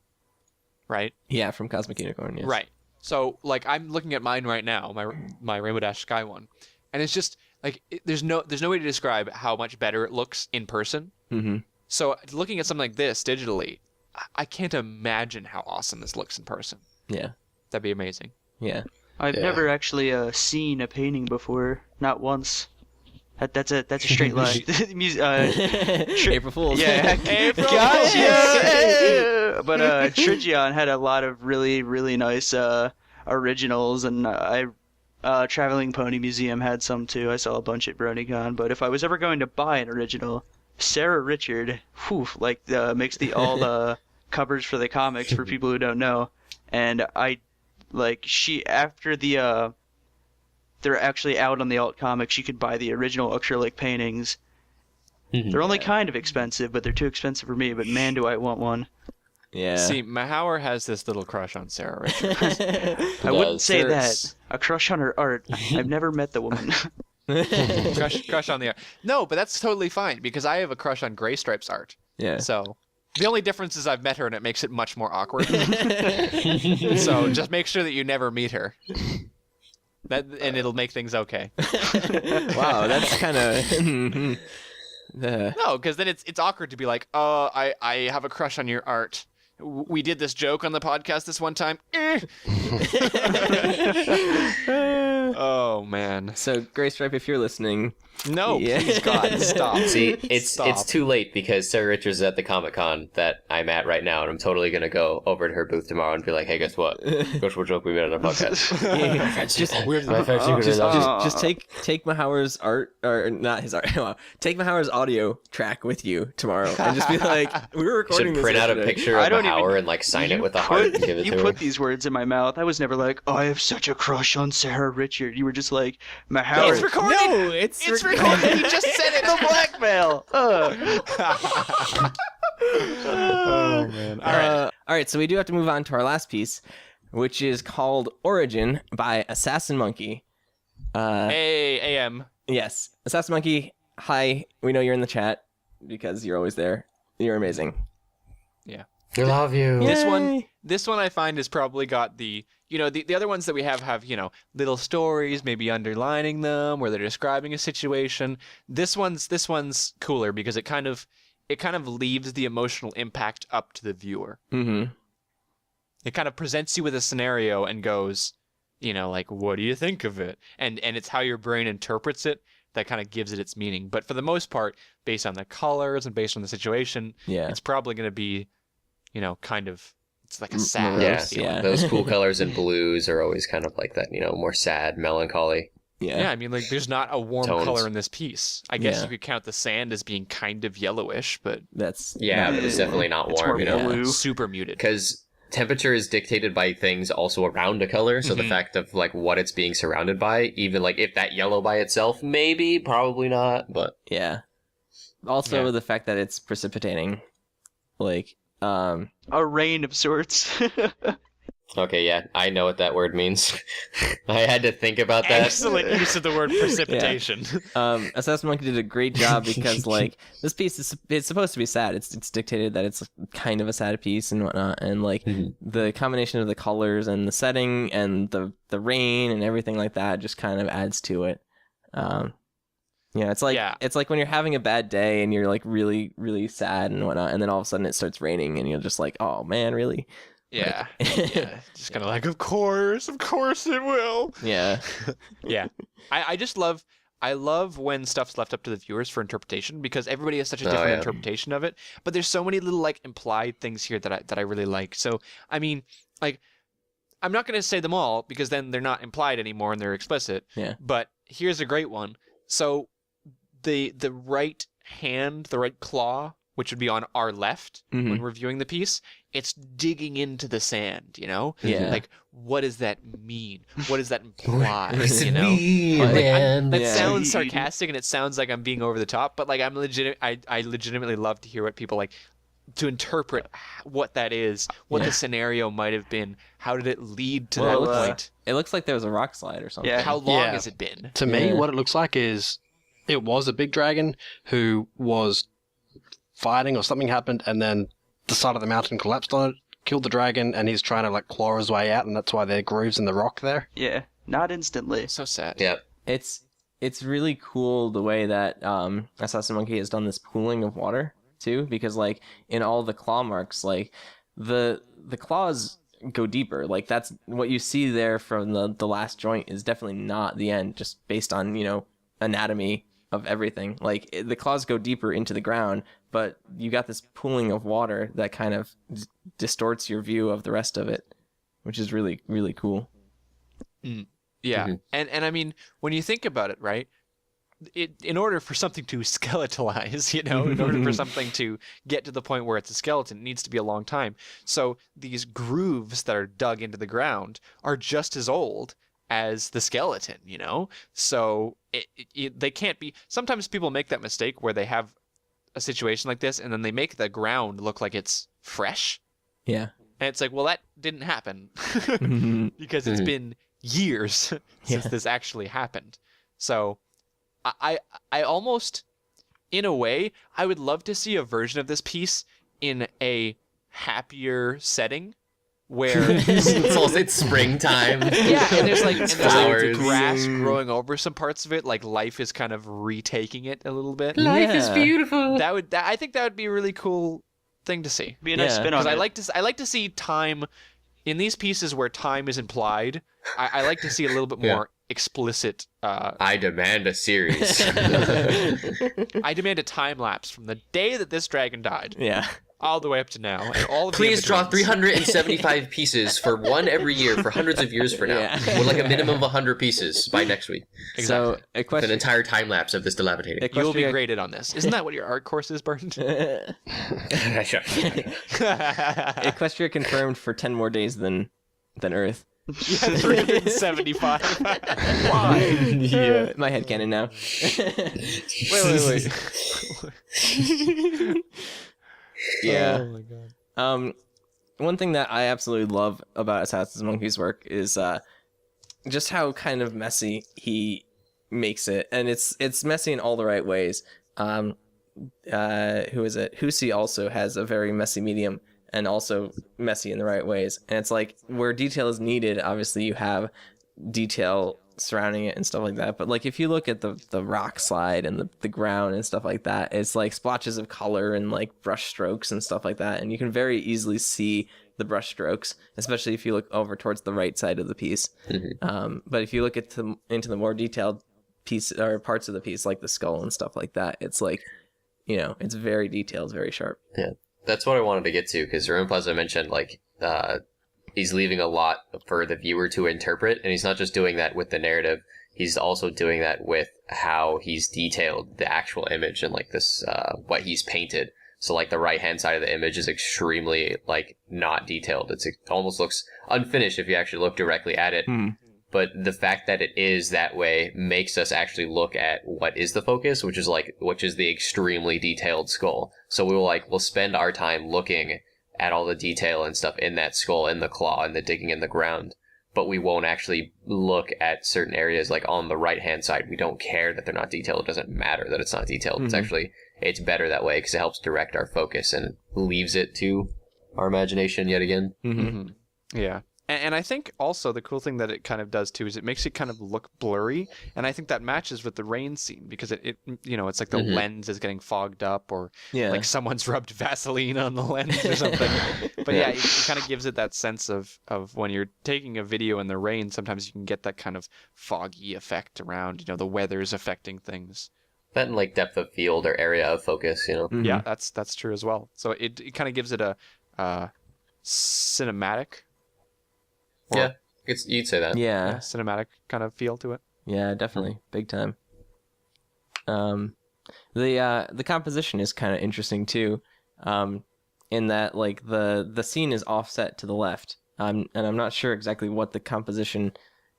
right? yeah. From Cosmic Unicorn, yes. Right. So like I'm looking at mine right now, my Rainbow Dash Sky one, and it's just like there's no way to describe how much better it looks in person. Mm-hmm. So looking at something like this digitally, I can't imagine how awesome this looks in person. Yeah, That'd be amazing. yeah. I've Yeah. never actually seen a painting before, not once. That's a straight lie. April Fool's. Yeah, April gotcha. But Trigion had a lot of really, really nice originals, and Traveling Pony Museum had some too. I saw a bunch at BronyCon. But if I was ever going to buy an original, Sarah Richard, makes all the covers for the comics for people who don't know, and she after the they're actually out on the alt comics. You could buy the original acrylic paintings. They're only kind of expensive, but they're too expensive for me. But man, do I want one. Yeah. See, Mahauer has this little crush on Sarah Richards. I wouldn't say There's- that. A crush on her art. I've never met the woman. crush on the art. No, but that's totally fine because I have a crush on Gray Stripe's art. Yeah. So the only difference is I've met her and it makes it much more awkward. So just make sure that you never meet her. And it'll make things okay. Wow, that's kind of. No, because then it's awkward to be like, oh, I have a crush on your art. We did this joke on the podcast this one time. Oh man. So, Gray Stripe, if you're listening, No, Yeah. please God, stop. See, it's Stop. too late because Sarah Richards is at the Comic-Con that I'm at right now, and I'm totally gonna go over to her booth tomorrow and be like, "Hey, guess what? Guess what joke we made on the podcast?" just My favorite secret is just take Mahauer's art, or not his art. Wow. Take Mahauer's audio track with you tomorrow, and just be like, "We were recording should this print out a yesterday." picture I of don't Mahauer even- and like sign it You with a heart and put- give it You to her. put these words in my mouth. I was never like, oh, I have such a crush on Sarah Richard. You were just like, Mahauer. It's recorded. No, it's recorded. He just said it. the blackmail. Oh man. All right. All right, so we do have to move on to our last piece, which is called Origin by Assassin Monkey. Hey, AM. Yes, Assassin Monkey, hi. We know you're in the chat because you're always there. You're amazing. We love you. Yay. This one I find has probably got the other ones that we have little stories maybe underlining them where they're describing a situation. This one's cooler because it kind of leaves the emotional impact up to the viewer. Mm-hmm. It kind of presents you with a scenario and goes, like, what do you think of it? And it's how your brain interprets it that kind of gives it its meaning. But for the most part, based on the colors and based on the situation, Yeah. it's probably going to be, it's like a sad Yeah, feeling. Yeah. those cool colors and blues are always kind of like that, more sad, melancholy. Yeah, I mean, like, there's not a warm Tones. color in this piece. I guess Yeah. you could count the sand as being kind of yellowish, but That's Yeah, but it's definitely not It's warm, more blue. super muted. because temperature is dictated by things also around a color. So the Mhm. fact of like what it's being surrounded by, even like if that yellow by itself, maybe, probably not, but Yeah. Also, Yeah. the fact that it's precipitating, like, A rain of sorts. okay, yeah, I know what that word means. I had to think about that. Excellent use of the word precipitation. Assassin Monkey did a great job because, like, this piece it's supposed to be sad. It's dictated that it's kind of a sad piece and whatnot, and like Mhm. the combination of the colors and the setting and the rain and everything like that just kind of adds to it. It's like Yeah. it's like when you're having a bad day and you're like really really sad and whatnot, and then all of a sudden it starts raining and you're just like, oh man, really? Yeah. Yeah. Just kind of like, of course it will. Yeah. Yeah. I just love when stuff's left up to the viewers for interpretation because everybody has such a Oh, different yeah. interpretation of it. But there's so many little like implied things here that I really like. So I mean, like, I'm not gonna say them all because then they're not implied anymore and they're explicit. Yeah. But here's a great one. So the right hand, the right claw, which would be on our left Mhm. when we're viewing the piece, it's digging into the sand, Yeah. Like, what does that mean? What does that imply? Listen you know? me, Like, man. that Yeah. sounds sarcastic and it sounds like I'm being over the top, but like I legitimately love to hear what people like to interpret what that is, what Yeah. the scenario might have been, how did it lead to Well, that point? It looks like there was a rock slide or something. Yeah. How long Yeah. has it been? To me, Yeah. what it looks like is it was a big dragon who was fighting or something happened, and then the side of the mountain collapsed on it, killed the dragon, and he's trying to like claw his way out, and that's why there are grooves in the rock there. Yeah, not instantly. So sad. Yeah. It's really cool the way that Assassin Monkey has done this pooling of water too, because like in all the claw marks, like the claws go deeper. Like that's what you see there from the last joint is definitely not the end, just based on anatomy of everything. Like the claws go deeper into the ground, but you got this pooling of water that kind of distorts your view of the rest of it, which is really really cool. Yeah. Mhm. And I mean, when you think about it, right? In order for something to skeletalize, in order for something to get to the point where it's a skeleton, it needs to be a long time. So these grooves that are dug into the ground are just as old as the skeleton, So they can't be. Sometimes people make that mistake where they have a situation like this and then they make the ground look like it's fresh. Yeah. And it's like, well, that didn't happen because it's Mhm. been years since this actually happened. So I almost, in a way, I would love to see a version of this piece in a happier setting where It's springtime. yeah, and there's like flowers. grass growing over some parts of it, like life is kind of retaking it a little bit. Life is Yeah. beautiful. I think that would be a really cool thing to see. Be a nice Yeah. spin on Because it. I like to see time in these pieces where time is implied. I like to see a little bit more explicit. I demand a series. I demand a time lapse from the day that this dragon died Yeah. all the way up to now, and all of the Please draw in-betweens. 375 pieces for one every year for hundreds of years for now. Yeah. With like a minimum of 100 pieces by next week. Exactly. So a With an question. entire time lapse of this dilapidating. a You will be question- graded on this. Isn't that what your art course is, Burton? Equestria confirmed for 10 more days than Earth. Yeah, 375. Why? Yeah. My headcanon now. Wait. Yeah. Oh my god. One thing that I absolutely love about Assassin's Monkey's work is just how kind of messy he makes it, and it's messy in all the right ways. Who is it? Husi also has a very messy medium, and also messy in the right ways. And it's like where detail is needed, obviously you have detail surrounding it and stuff like that. But like if you look at the rock slide and the ground and stuff like that, it's like splotches of color and like brush strokes and stuff like that. And you can very easily see the brush strokes, especially if you look over towards the right side of the piece. But if you look at into the more detailed piece or parts of the piece, like the skull and stuff like that, it's like, it's very detailed, very sharp. Yeah, that's what I wanted to get to, because Ruin Plaza mentioned, like, he's leaving a lot for the viewer to interpret, and he's not just doing that with the narrative, he's also doing that with how he's detailed the actual image and, like, this, what he's painted. So, like, the right-hand side of the image is extremely, like, not detailed. It almost looks unfinished if you actually look directly at it. But the fact that it is that way makes us actually look at what is the focus, which is the extremely detailed skull. So we'll spend our time looking at all the detail and stuff in that skull, in the claw, and the digging in the ground. But we won't actually look at certain areas, like on the right-hand side. We don't care that they're not detailed. It doesn't matter that it's not detailed. It's better that way because it helps direct our focus and leaves it to our imagination yet again. Yeah. And I think also the cool thing that it kind of does too is it makes it kind of look blurry, and I think that matches with the rain scene because it it's like the lens is getting fogged up, or like someone's rubbed Vaseline on the lens or something. But yeah, it kind of gives it that sense of when you're taking a video in the rain, sometimes you can get that kind of foggy effect around, the weather's affecting things. That and like depth of field or area of focus, Yeah, that's true as well. So it kind of gives it a cinematic. Yeah, you'd say that. Yeah. Cinematic kind of feel to it. Yeah, definitely. Big time. The composition is kind of interesting too, in that like the scene is offset to the left. And I'm not sure exactly what the composition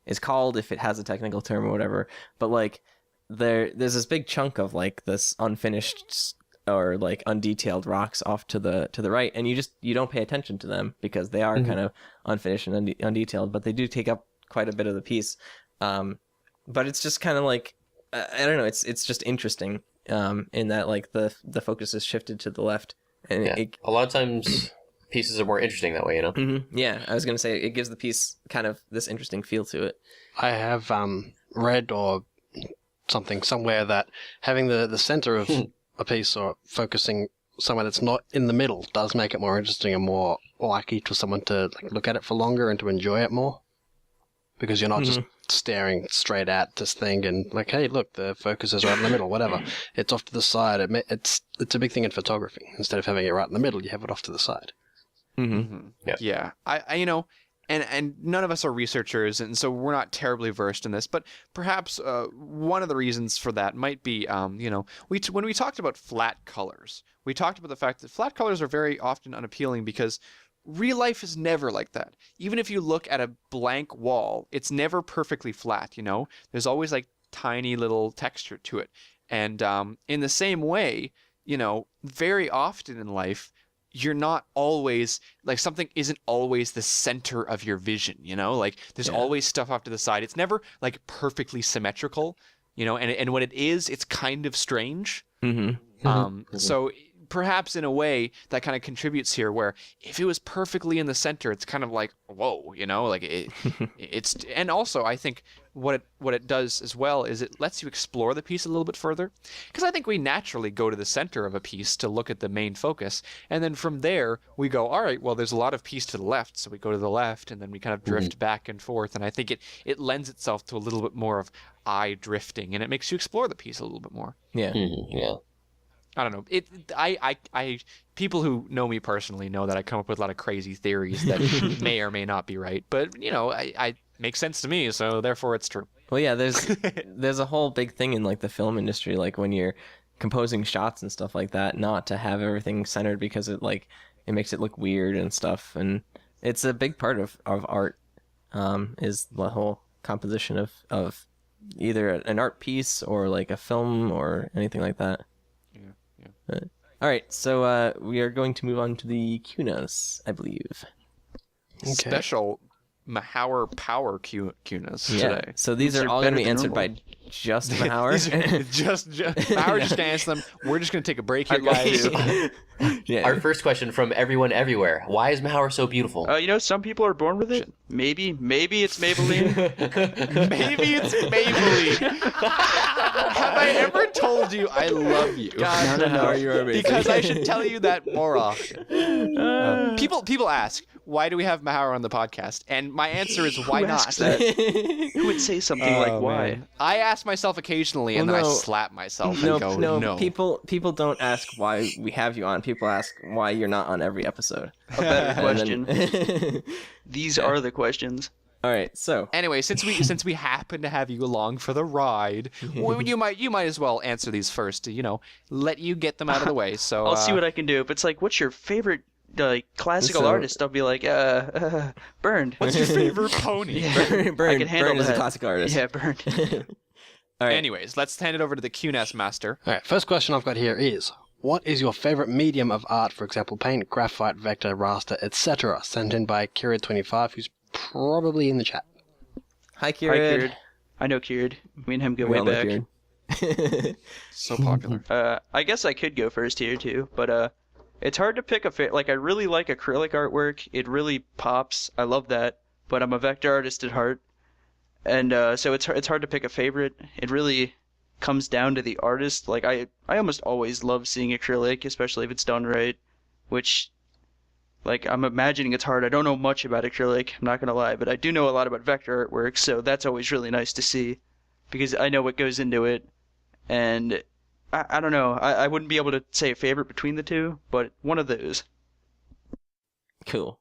is called, if it has a technical term or whatever, but like there's this big chunk of like this unfinished or like undetailed rocks off to the right, and you don't pay attention to them because they are kind of unfinished and undetailed, but they do take up quite a bit of the piece. But it's just kind of like I don't know, it's just interesting in that like the focus is shifted to the left, and a lot of times pieces are more interesting that way, Yeah, I was gonna say it gives the piece kind of this interesting feel to it. I have read or something somewhere that having the center of a piece or focusing somewhere that's not in the middle does make it more interesting and more likely for someone to like, look at it for longer and to enjoy it more, because you're not just staring straight at this thing and like, hey, look, the focus is right in the middle, whatever. It's off to the side. It's a big thing in photography. Instead of having it right in the middle, you have it off to the side. Yeah. I and none of us are researchers, and so we're not terribly versed in this, but perhaps one of the reasons for that might be, when we talked about flat colors, we talked about the fact that flat colors are very often unappealing because real life is never like that. Even if you look at a blank wall, it's never perfectly flat, you know? There's always like tiny little texture to it. And in the same way, you know, very often in life, you're not always like something isn't always the center of your vision, you know? Like there's always stuff off to the side. It's never like perfectly symmetrical, you know, and when it is, it's kind of strange. So perhaps in a way that kind of contributes here, where if it was perfectly in the center, it's kind of like, whoa, you know, like it's, and also I think what it does as well is it lets you explore the piece a little bit further, because I think we naturally go to the center of a piece to look at the main focus, and then from there we go, all right, well, there's a lot of piece to the left, so we go to the left, and then we kind of drift back and forth, and I think it lends itself to a little bit more of eye drifting, and it makes you explore the piece a little bit more. Yeah. I don't know. I people who know me personally know that I come up with a lot of crazy theories that may or may not be right, but you know, I makes sense to me, so therefore it's true. Well, yeah, there's a whole big thing in like the film industry, like when you're composing shots and stuff like that, not to have everything centered because it makes it look weird and stuff, and it's a big part of art, is the whole composition of either an art piece or like a film or anything like that. All right, so we are going to move on to the Cunas, I believe. Okay. Special Mahower Power Cunas today. So these are all going to be answered by just Mahower. just Mahower just gonna answer them. We're just gonna take a break here, guys. Our first question from everyone everywhere: why is Mahower so beautiful? You know, some people are born with it. Maybe it's Maybelline. Maybe it's Maybelline. Have I ever told you I love you? God, Mahower, you are amazing. Because I should tell you that more often. People ask, why do we have Mahower on the podcast? And my answer is, why Who not? asks that? Who would say something like why? Man. I ask myself occasionally, and then I slap myself and go, no. People don't ask why we have you on. People ask why you're not on every episode. A better question. Then... These are the questions. All right, so anyway, since we happen to have you along for the ride, you might as well answer these first to, you know, let you get them out of the way. So I'll see what I can do. If it's like, what's your favorite classical artist? I'll be like, Burned. What's your favorite pony? Yeah, Burn, I can handle Burn is that. a classical artist. Yeah, Burned. All right. Anyways, let's hand it over to the Cunas master. All right, first question I've got here is, what is your favorite medium of art? For example, paint, graphite, vector, raster, etc. Sent in by Kirid25, who's probably in the chat. Hi, Hi, Kirid. Kieran. I know Kieran. Me and him go We way all know back. Kieran. So popular. I guess I could go first here too, but it's hard to pick a like I really like acrylic artwork. It really pops. I love that, but I'm a vector artist at heart, and so it's hard to pick a favorite. It really comes down to the artist. Like I almost always love seeing acrylic, especially if it's done right, which like I'm imagining it's hard. I don't know much about acrylic, I'm not gonna lie, but I do know a lot about vector artwork, so that's always really nice to see because I know what goes into it, and I don't know. I wouldn't be able to say a favorite between the two, but one of those. Cool.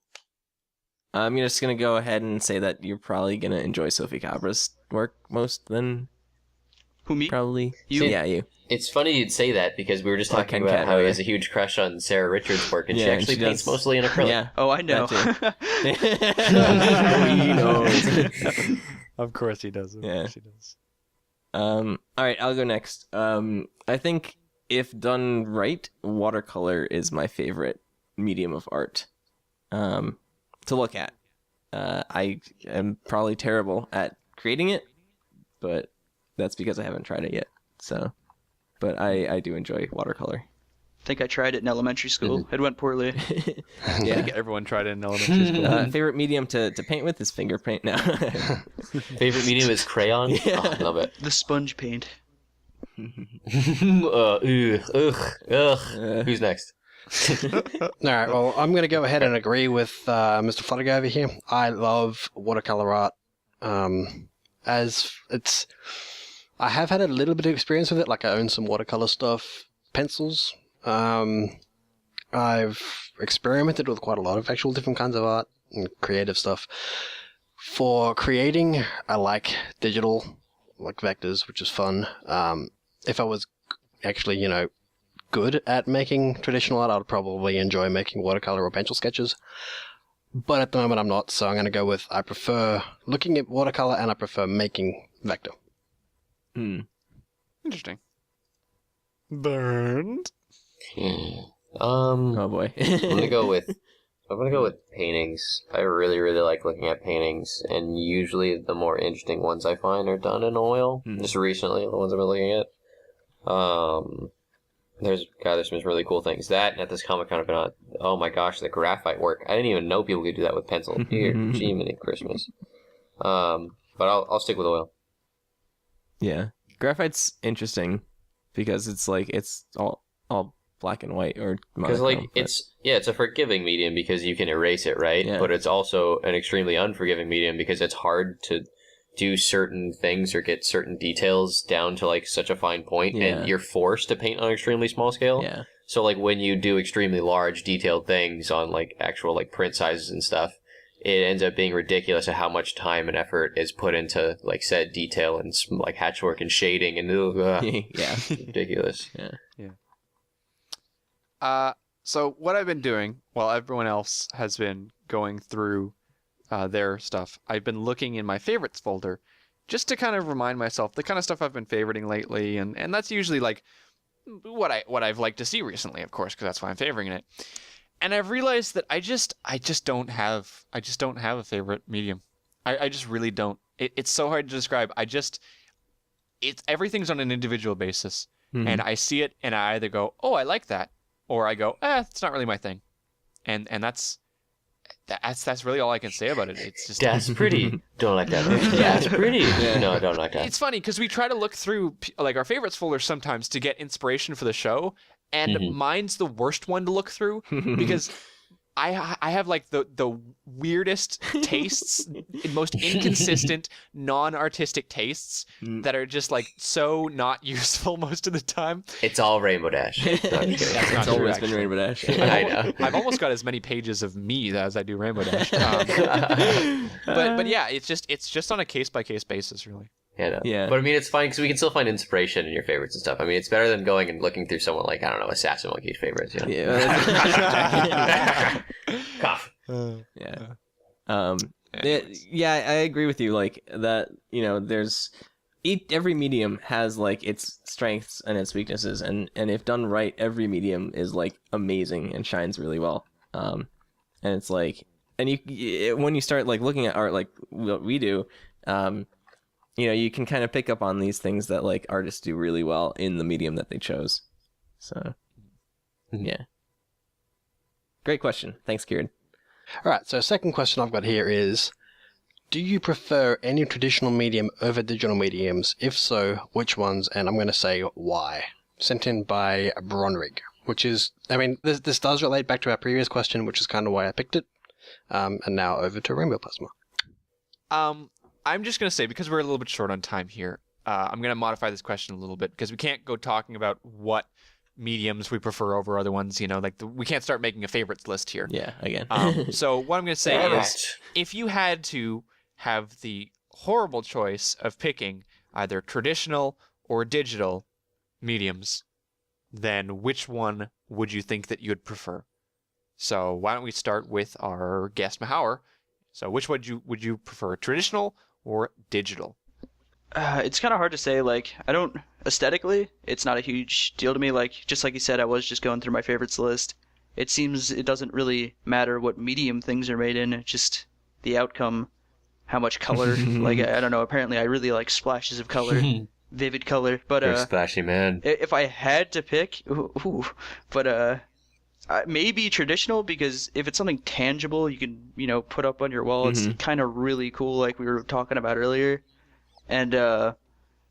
I'm just gonna go ahead and say that you're probably gonna enjoy Sophie Cabra's work most, then Who, me? probably You? Yeah, you. It's funny you'd say that because we were just Oh, talking Ken about Cat, how he right? has a huge crush on Sarah Richards' work, and she Yeah, and actually she paints does. mostly in acrylic. Yeah. Oh, I know. He knows. Of course he does. Yeah. All right, I'll go next. I think if done right, watercolor is my favorite medium of art to look at. I am probably terrible at creating it, but that's because I haven't tried it yet. So, but I do enjoy watercolor. I think I tried it in elementary school. It went poorly. I think everyone tried it in elementary school. Favorite medium to paint with is finger paint now. Favorite medium is crayon? Yeah. Oh, I love it. The sponge paint. Who's next? All right, well, I'm going to go ahead and agree with Mr. Flutterguy over here. I love watercolor art. I have had a little bit of experience with it, like I own some watercolor stuff, pencils. I've experimented with quite a lot of actual different kinds of art and creative stuff. For creating, I like digital, like vectors, which is fun. If I was actually, good at making traditional art, I'd probably enjoy making watercolor or pencil sketches. but at the moment I'm not, so I'm going to go with I prefer looking at watercolor and I prefer making vector. Interesting. Burned. Oh boy. I'm gonna go with paintings. I really, really like looking at paintings, and usually the more interesting ones I find are done in oil. Just recently, the ones I've been looking at. There's some really cool things. That, and at this Comic-Con I've been on, oh my gosh, the graphite work. I didn't even know people could do that with pencil. Here, Jiminy Christmas. But I'll stick with oil. Yeah. Graphite's interesting because it's like, it's all black and white or because monochrome, it's a forgiving medium because you can erase it, right? Yeah. But it's also an extremely unforgiving medium because it's hard to do certain things or get certain details down to like such a fine point, and you're forced to paint on an extremely small scale. Yeah. So like when you do extremely large detailed things on like actual like print sizes and stuff, it ends up being ridiculous at how much time and effort is put into like said detail and like hatchwork and shading and yeah. ridiculous. Yeah. So what I've been doing while everyone else has been going through their stuff, I've been looking in my favorites folder just to kind of remind myself the kind of stuff I've been favoriting lately, and that's usually like what I've liked to see recently, of course, because that's why I'm favoring it. And I've realized that I just don't have a favorite medium. I just really don't. It's so hard to describe. Everything's on an individual basis, and I see it and I either go, oh, I like that, or I go, it's not really my thing, and that's really all I can say about it. It's just that's pretty. Don't like that. That's pretty. No, I don't like that. It's funny because we try to look through like our favorites folder sometimes to get inspiration for the show, and mine's the worst one to look through because I have like the weirdest tastes, most inconsistent, non-artistic tastes that are just like so not useful most of the time. It's all Rainbow Dash. No, I'm just kidding. It's always been Rainbow Dash. I know. I've almost got as many pages of me as I do Rainbow Dash. But yeah, it's just on a case by case basis, really. Yeah, no. Yeah. But I mean, it's fine because we can still find inspiration in your favorites and stuff. I mean, it's better than going and looking through someone like, I don't know, Assassin Monkey's favorites. You know? Yeah. Cough. Yeah. I agree with you. Like that, there's every medium has like its strengths and its weaknesses, and if done right, every medium is like amazing and shines really well. And it's like, and when you start like looking at art like what we do, you can kind of pick up on these things that like artists do really well in the medium that they chose. So, yeah. Great question. Thanks, Kieran. All right, so second question I've got here is, do you prefer any traditional medium over digital mediums? If so, which ones? And I'm going to say why. Sent in by Bronrig, which is, I mean, this does relate back to our previous question, which is kind of why I picked it. And now over to Rainbow Plasma. I'm just going to say, because we're a little bit short on time here, I'm going to modify this question a little bit because we can't go talking about what mediums we prefer over other ones. We can't start making a favorites list here. Yeah, again. So what I'm going to say is, if you had to have the horrible choice of picking either traditional or digital mediums, then which one would you think that you'd prefer? So why don't we start with our guest Mahower? So which would you prefer, traditional or digital? It's kind of hard to say. Like, I don't aesthetically, it's not a huge deal to me. Like, just like you said, I was just going through my favorites list. It seems it doesn't really matter what medium things are made in. It's just the outcome, how much color. Like, I don't know. Apparently, I really like splashes of color, vivid color. But You're a splashy man. if I had to pick, maybe traditional, because if it's something tangible you can put up on your wall, it's kind of really cool, like we were talking about earlier, and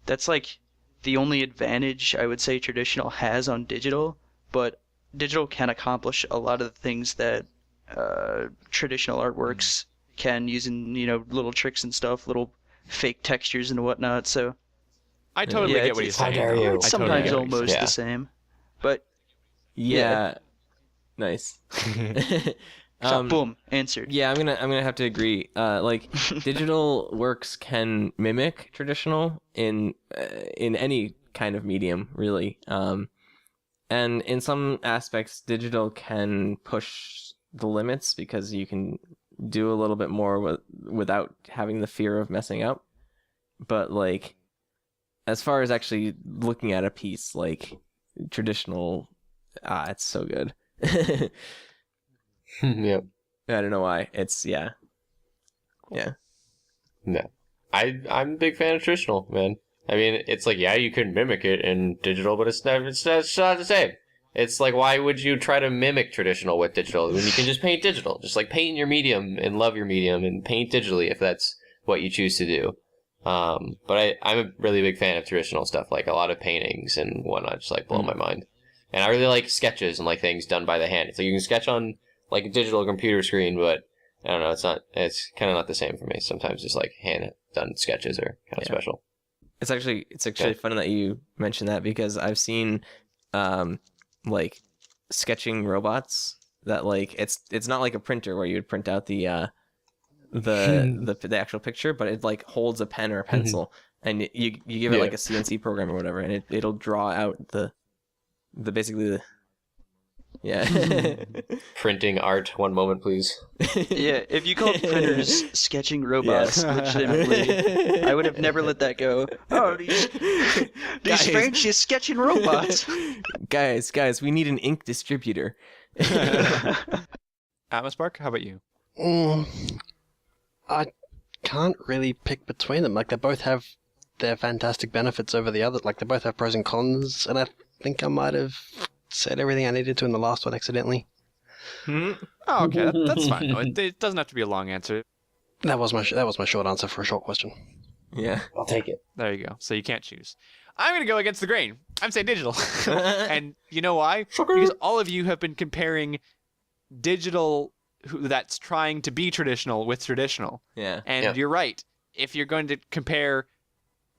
that's like the only advantage I would say traditional has on digital. But digital can accomplish a lot of the things that traditional artworks can, using little tricks and stuff, little fake textures and whatnot. So I totally get what he's saying. it's sometimes almost the same, but yeah. Nice. so boom, answered. Yeah, I'm gonna have to agree. Like digital works can mimic traditional in any kind of medium, really. And in some aspects, digital can push the limits because you can do a little bit more without having the fear of messing up. But like, as far as actually looking at a piece, like traditional, it's so good. Yep. I don't know why. It's yeah. No. I'm a big fan of traditional, man. I mean, it's like, yeah, you can mimic it in digital, but it's not the same. It's like, why would you try to mimic traditional with digital when you can just paint digital? Just like paint your medium and love your medium and paint digitally if that's what you choose to do. But I'm a really big fan of traditional stuff, like a lot of paintings and whatnot, just like blow my mind. And I really like sketches and like things done by the hand. It's like you can sketch on like a digital computer screen, but I don't know, it's kind of not the same for me. Sometimes just like hand done sketches are kind of special. It's actually funny that you mentioned that, because I've seen like sketching robots that like it's not like a printer where you would print out the actual picture, but it like holds a pen or a pencil and you give it like a CNC program or whatever, and it'll draw out the basically the Printing art, one moment please. Yeah, if you called printers sketching robots, legitimately, I would have never let that go. Oh, these French is sketching robots. Guys, we need an ink distributor. Atmospark, how about you? I can't really pick between them. Like, they both have their fantastic benefits over the other. Like, they both have pros and cons, and I think I might have said everything I needed to in the last one accidentally. Oh, okay, that's fine. No, it doesn't have to be a long answer. That was my short answer for a short question. Yeah, I'll take it. There you go. So you can't choose. I'm going to go against the grain. I'm saying digital. And you know why? Because all of you have been comparing digital that's trying to be traditional with traditional. yeah. And you're right. If you're going to compare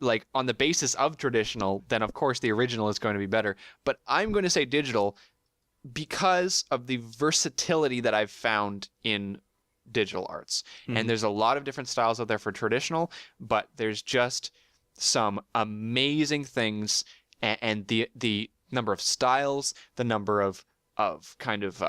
like on the basis of traditional, then of course the original is going to be better. But I'm going to say digital because of the versatility that I've found in digital arts. And there's a lot of different styles out there for traditional, but there's just some amazing things, and the number of styles, the number of kind of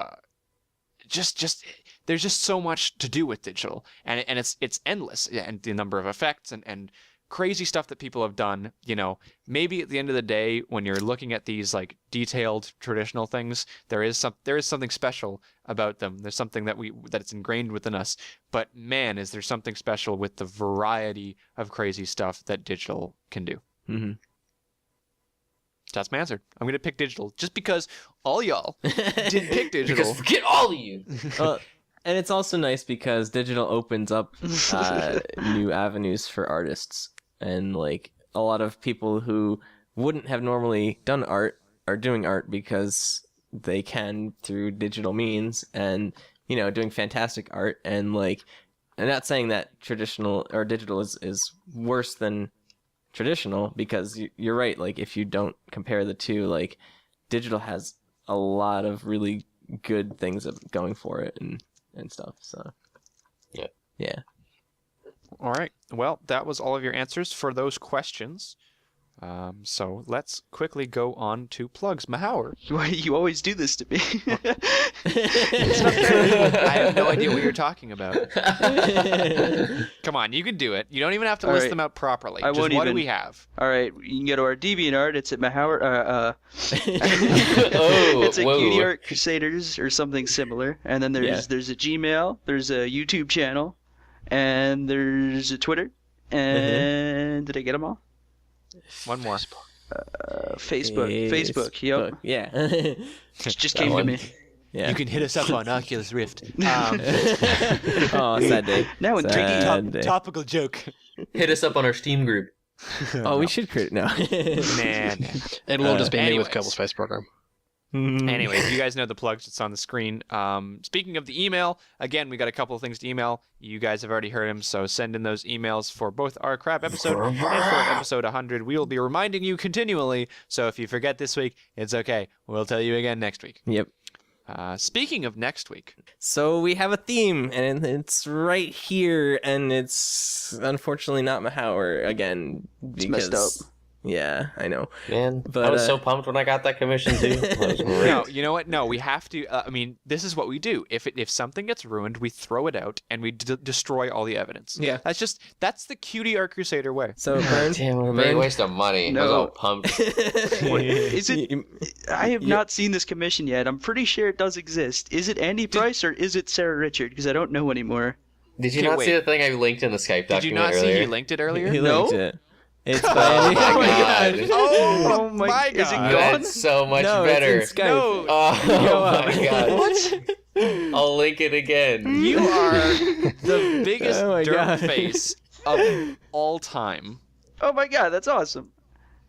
just there's just so much to do with digital, and it's endless, and the number of effects and crazy stuff that people have done. You know, maybe at the end of the day, when you're looking at these like detailed traditional things, there is something special about them. There's something that's ingrained within us. But man, is there something special with the variety of crazy stuff that digital can do. Mm-hmm. That's my answer. I'm gonna pick digital just because all y'all did pick digital. Because forget all of you. And it's also nice because digital opens up new avenues for artists, and like a lot of people who wouldn't have normally done art are doing art because they can through digital means, and you know, doing fantastic art. And like, I'm not saying that traditional or digital is worse than traditional, because you're right. Like, if you don't compare the two, like digital has a lot of really good things going for it and stuff. So yeah. All right. Well, that was all of your answers for those questions. So let's quickly go on to plugs. Mahower. You always do this to me. It's not fair. I have no idea what you're talking about. Come on, you can do it. You don't even have to list them out properly. I Just won't what do even. we have? All right, you can go to our DeviantArt. It's at Mahower. Oh, It's at whoa. Cutie Art Crusaders or something similar. And then there's a Gmail. There's a YouTube channel, and there's a Twitter. And did I get them all? One more. Facebook. Yep. Yeah. Just came to me. Yeah. You can hit us up on Oculus Rift. Oh, sad day. Now in 3D. Sad day. Topical joke. Hit us up on our Steam group. Oh, we should create now. Man. It'll all just be me anyways. with Kerbal Space Program. Anyways, you guys know the plugs. It's on the screen. Speaking of the email, again, we got a couple of things to email. You guys have already heard them, so send in those emails for both our crap episode and for episode 100. We will be reminding you continually, so if you forget this week, it's okay. We'll tell you again next week. Yep. Speaking of next week. So we have a theme, and it's right here, and it's unfortunately not Mahower again. It's messed up. Yeah, I know. Man, But, I was so pumped when I got that commission too. That was great. No, you know what? No, we have to. I mean, this is what we do. If something gets ruined, we throw it out and we destroy all the evidence. Yeah. That's the Cutie Art Crusader way. So, Vern, Damn, what a big waste of money. I was No. all pumped. What, is it? You- I have not seen this commission yet. I'm pretty sure it does exist. Is it Andy Price or is it Sarah Richard? Because I don't know anymore. Did you Okay, not wait. see the thing I linked in the Skype Did you document not see earlier? he linked it earlier? He No? linked it. It's Oh by my god. Oh my- my is it god! gone? That's so much no, better. It's in Skype. No, Oh my god. What? I'll link it again. you are the biggest Oh my dirt God. face of all time. Oh my god, that's awesome.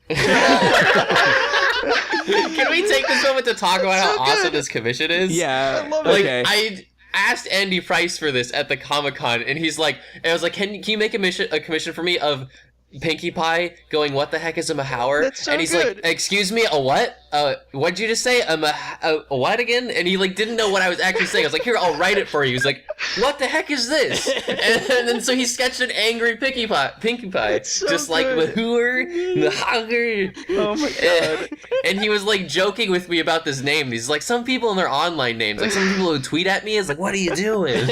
Can we take this moment to talk about how awesome this commission is? Yeah. I love it. Like, Okay. I asked Andy Price for this at the Comic-Con, and he's like, and I was like, can you make a commission for me of Pinkie Pie going, what the heck is a Mahower? That's so and he's good. like, excuse me, a what? What'd you just say? A what again? And he like didn't know what I was actually saying. I was like, here, I'll write it for you. He's like, what the heck is this? And then so he sketched an angry Pinkie Pie, That's so just like good. Mahower. Oh my god. And he was like joking with me about this name. He's like, some people in their online names, like some people who tweet at me, is like, what are you doing?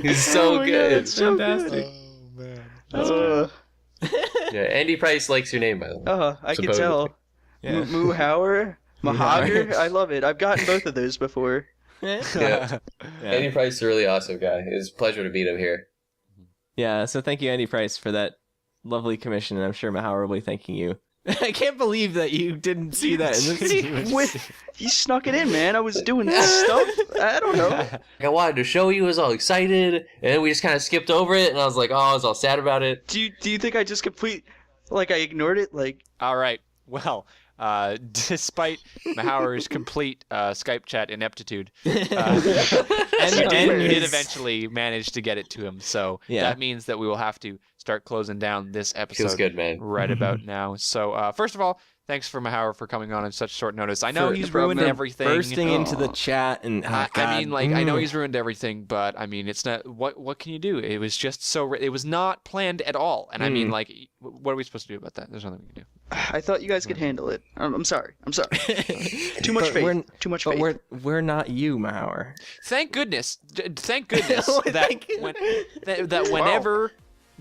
He's so Oh my God, good. it's so Fantastic. good. Oh man. Yeah, Andy Price likes your name, by the way. I can Supposedly. tell. Yeah. Moohauer? Mahager? I love it. I've gotten both of those before. Yeah. Andy Price is a really awesome guy. It was a pleasure to meet him here. Yeah, so thank you, Andy Price, for that lovely commission, and I'm sure Mahower will be thanking you. I can't believe that you didn't see that in this. He snuck it in, man. I was doing stuff. I don't know. I wanted to show you, I was all excited, and then we just kind of skipped over it, and I was like, oh, I was all sad about it. Do you think I just I ignored it? Like, All right. Well, despite Mahower's complete Skype chat ineptitude, And we did his- eventually manage to get it to him. So Yeah. that means that we will have to start closing down this episode Feels good, man. right about now. So first of all, thanks for Mahower for coming on such short notice. I know For- he's for ruined everything. bursting into the Oh. chat, and oh, I mean, God. like, I know he's ruined everything, but I mean, it's not. What can you do? It was just so. It was not planned at all. And I mean, like, what are we supposed to do about that? There's nothing we can do. I thought you guys could handle it. I'm sorry. I'm sorry. Too much But faith. we're- Too much But faith. we're not you, Mahower. Thank goodness. Thank goodness that Thank you. that whenever.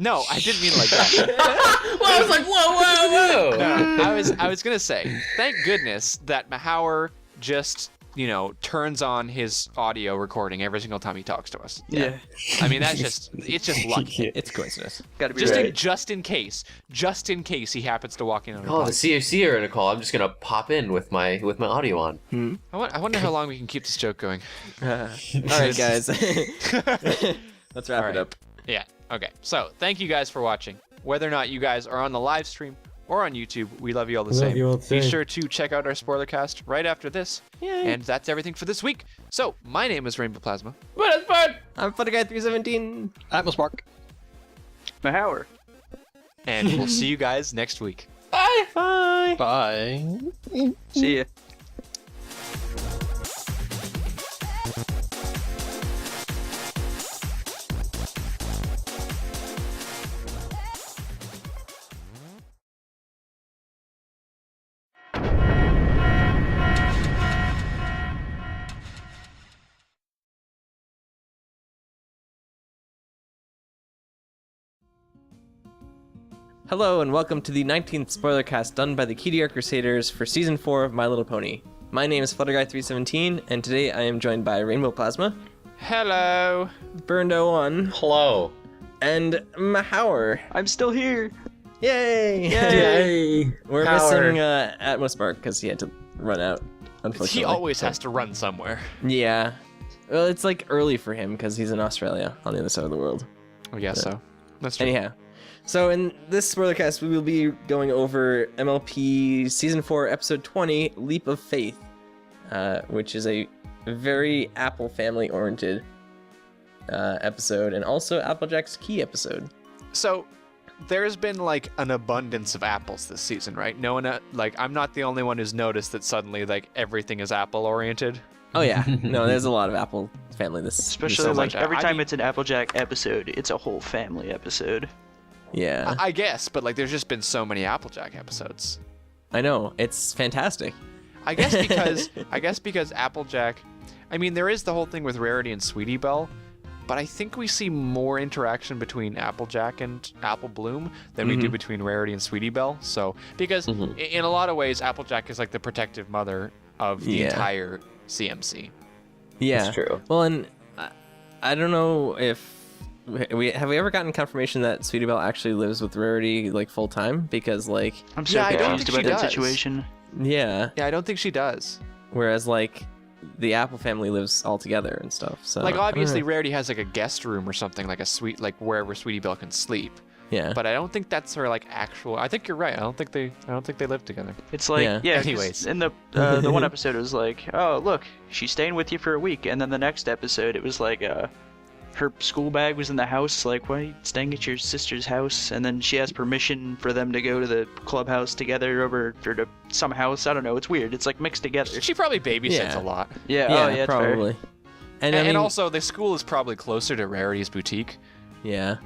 No, I didn't mean it like that. Well, I was like, whoa, whoa, whoa. No, I was gonna say, thank goodness that Mahower just, turns on his audio recording every single time he talks to us. Yeah. I mean, it's just lucky. It's coincidence. Gotta be Just right. just in case he happens to walk in on a Oh, the pod. CFC are in a call. I'm just gonna pop in with my audio on. I wonder how long we can keep this joke going. All right, guys. Let's wrap All right. it up. Yeah. Okay. So thank you guys for watching. Whether or not you guys are on the live stream or on YouTube, we love you all the same. Be sure to check out our spoilercast right after this. And that's everything for this week. So my name is Rainbow Plasma. But it's fun. I'm Flutterguy317. Atmospark. Mahower. And we'll see you guys next week. Bye. Bye. See ya. Hello, and welcome to the 19th spoilercast done by the Cutie Art Crusaders for Season 4 of My Little Pony. My name is Flutterguy317, and today I am joined by Rainbow Plasma, Hello. Burned01, Hello. and Mahower. I'm still here. Yay! Yay. We're Power. missing Atmospark because he had to run out, unfortunately. He always has to run somewhere. Yeah. Well, it's like early for him because he's in Australia on the other side of the world. I guess so. That's true. Anyhow, so in this spoilercast, we will be going over MLP Season 4, Episode 20, Leap of Faith, which is a very Apple family-oriented episode, and also Applejack's Key episode. So there's been like an abundance of apples this season, right? No one, I'm not the only one who's noticed that suddenly like everything is Apple oriented. Oh yeah, no, there's a lot of Apple family this Especially so like much. every I time mean- it's an Applejack episode, it's a whole family episode. Yeah, I guess, but like there's just been so many Applejack episodes. I know. It's fantastic. I guess because Applejack, I mean, there is the whole thing with Rarity and Sweetie Belle, but I think we see more interaction between Applejack and Apple Bloom than we do between Rarity and Sweetie Belle. So, because in a lot of ways, Applejack is like the protective mother of the entire CMC. Yeah, That's true. Well, and I don't know if we ever gotten confirmation that Sweetie Belle actually lives with Rarity like full time, because like I'm so I don't confused think about she that does. situation. yeah, Yeah, I don't think she does. whereas like the Apple family lives all together and stuff. So Like obviously, I don't know. Rarity has like a guest room or something, like a suite, like wherever Sweetie Belle can sleep. yeah, But I don't think that's her like actual. I think you're right. I don't think they live together. It's like, Yeah. yeah, 'cause Anyways. in the one episode it was like, oh look, she's staying with you for a week, and then the next episode it was like, her school bag was in the house, like, why are you staying at your sister's house? And then she has permission for them to go to the clubhouse together over or to some house. I don't know. It's weird. It's like mixed together. She probably babysits Yeah. a lot. Yeah. yeah, Oh yeah. It's fair. probably. And I And mean, also, the school is probably closer to Rarity's boutique. yeah.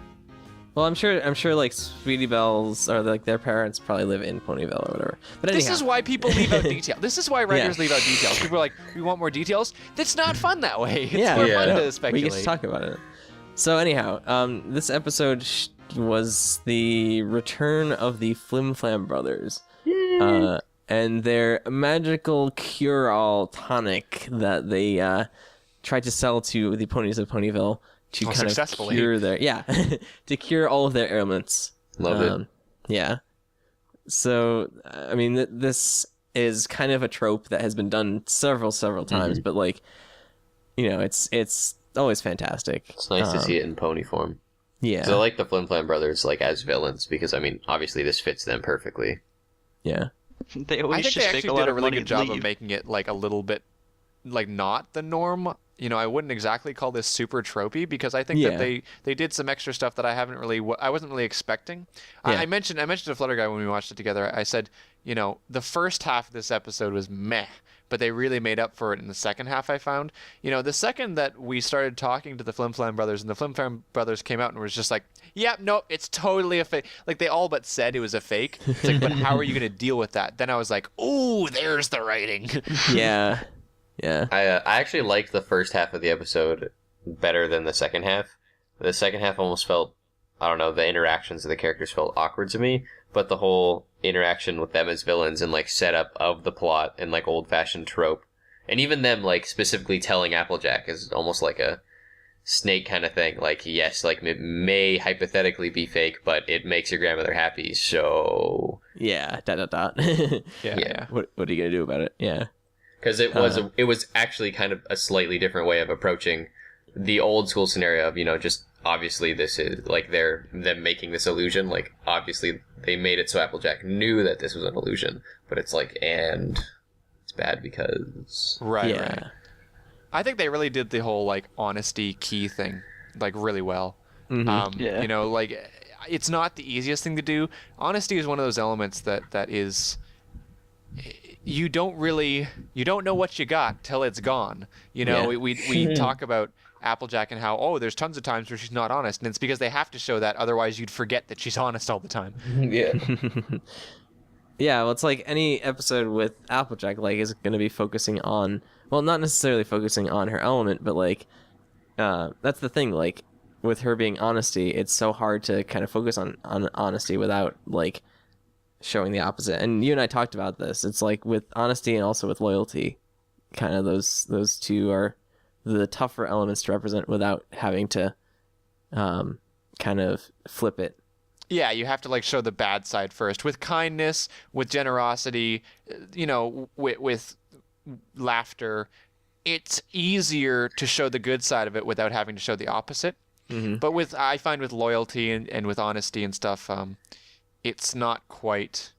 Well, I'm sure like Sweetie Belle's or like their parents probably live in Ponyville or whatever. But anyhow, This is why people leave out details. This is why writers leave out details. People are like, we want more details. That's not fun that way. It's yeah, more Yeah. fun no, to speculate. we get to talk about it. So anyhow, this episode was the return of the Flim Flam brothers, and their magical cure-all tonic that they tried to sell to the ponies of Ponyville to kind of successfully. cure their to cure all of their ailments. Love it. Yeah. So I mean, this is kind of a trope that has been done several times, but like, you know, it's always fantastic. It's nice to see it in pony form. Yeah. 'Cause I like the Flim Flam brothers like as villains because I mean obviously this fits them perfectly. Yeah. They I always think they just make actually a did lot a of really money good job and of leave. making it like a little bit like not the norm. You know, I wouldn't exactly call this super tropey because I think Yeah. that they did some extra stuff that I wasn't really expecting. Yeah. I mentioned to Flutter Guy when we watched it together. I said, you know, the first half of this episode was meh, but they really made up for it in the second half. I found, you know, the second that we started talking to the Flim Flam brothers and the Flim Flam brothers came out and was just like, yep, nope, it's totally a fake. Like they all but said it was a fake. It's like, but how are you going to deal with that? Then I was like, ooh, there's the writing. Yeah. Yeah. I actually liked the first half of the episode better than the second half. The second half almost felt, I don't know, the interactions of the characters felt awkward to me, but the whole interaction with them as villains and like setup of the plot and like old fashioned trope, and even them like specifically telling Applejack is almost like a snake kind of thing. Like, yes, like it may hypothetically be fake, but it makes your grandmother happy, so Yeah. ... Yeah. What are you gonna do about it? Yeah. because it was actually kind of a slightly different way of approaching the old school scenario of, you know, just obviously this is like them making this illusion. Like obviously they made it so Applejack knew that this was an illusion, but it's like, and it's bad because Right, Yeah. right. I think they really did the whole like honesty key thing like really well. Yeah. You know, like it's not the easiest thing to do. Honesty is one of those elements that is you don't know what you got till it's gone. You know, Yeah. we talk about Applejack and how there's tons of times where she's not honest, and it's because they have to show that, otherwise you'd forget that she's honest all the time. yeah. Yeah, well, it's like any episode with Applejack, like, is going to be focusing on, well, not necessarily focusing on her element, but, like, that's the thing, like, with her being honesty, it's so hard to kind of focus on honesty without, like, showing the opposite. And you and I talked about this. It's like with honesty and also with loyalty, kind of those two are the tougher elements to represent without having to kind of flip it. Yeah, you have to like show the bad side first with kindness, with generosity, you know, with laughter. It's easier to show the good side of it without having to show the opposite. But I find with loyalty and with honesty and stuff, it's not quite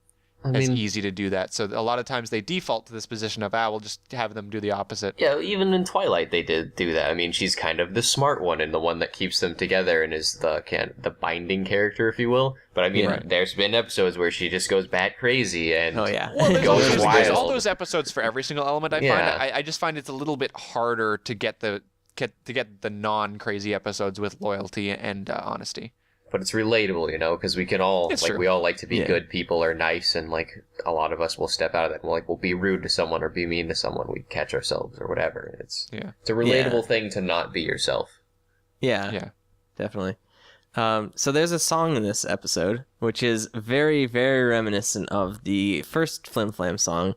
as easy to do that. So a lot of times they default to this position of, we'll just have them do the opposite. Yeah, even in Twilight they did do that. I mean, she's kind of the smart one and the one that keeps them together and is the binding character, if you will. But I mean, there's been episodes where she just goes bat crazy and Oh, yeah. There's goes there's all wild. those episodes for every single element. I Yeah. find I just find it's a little bit harder to get the non-crazy episodes with loyalty and honesty. but it's relatable, you know, because we can all It's like true. we all like to be Yeah. good people or nice, and like a lot of us will step out of that and we'll be rude to someone or be mean to someone. We catch ourselves or whatever. It's Yeah. a relatable thing to not be yourself. Yeah. Yeah. Definitely. So there's a song in this episode which is very, very reminiscent of the first Flim Flam song.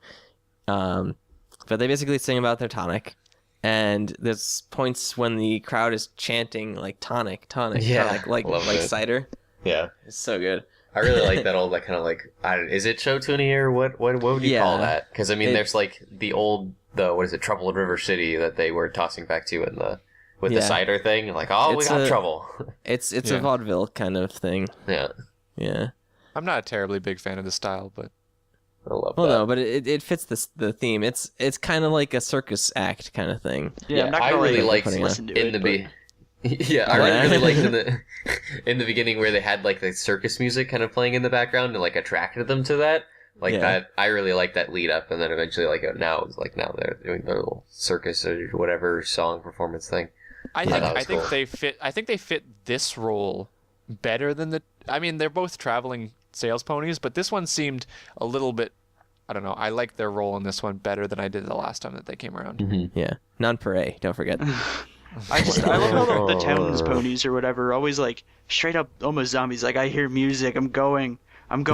But they basically sing about their tonic. And there's points when the crowd is chanting like tonic, Yeah, tonic, like love it. cider. Yeah. It's so good. I really like that old, that kind of like, is it show tuning or what would you Yeah. call that? Because I mean, It- there's like the what is it, Troubled River City that they were tossing back to with the Yeah. cider thing. Like, oh, we It's got a- trouble. It's Yeah. a vaudeville kind of thing. Yeah, Yeah. I'm not a terribly big fan of the style, but I love Well, that. no, but it fits the theme. It's kind of like a circus act kind of thing. Yeah, I'm not I gonna really like, liked listen to in it. the but- yeah, I Yeah. really liked in the beginning where they had like the circus music kind of playing in the background and like attracted them to that. Like Yeah. that, I really liked that lead up, and then eventually like now they're doing their little circus or whatever song performance thing. I Yeah, think that was I think cool. they fit this role better than the. I mean, they're both traveling sales ponies, but this one seemed a little bit. I don't know. I like their role in this one better than I did the last time that they came around. Yeah. Nonpareil, don't forget. I love how the town's ponies or whatever are always like straight up almost zombies. Like I hear music, I'm going Yeah.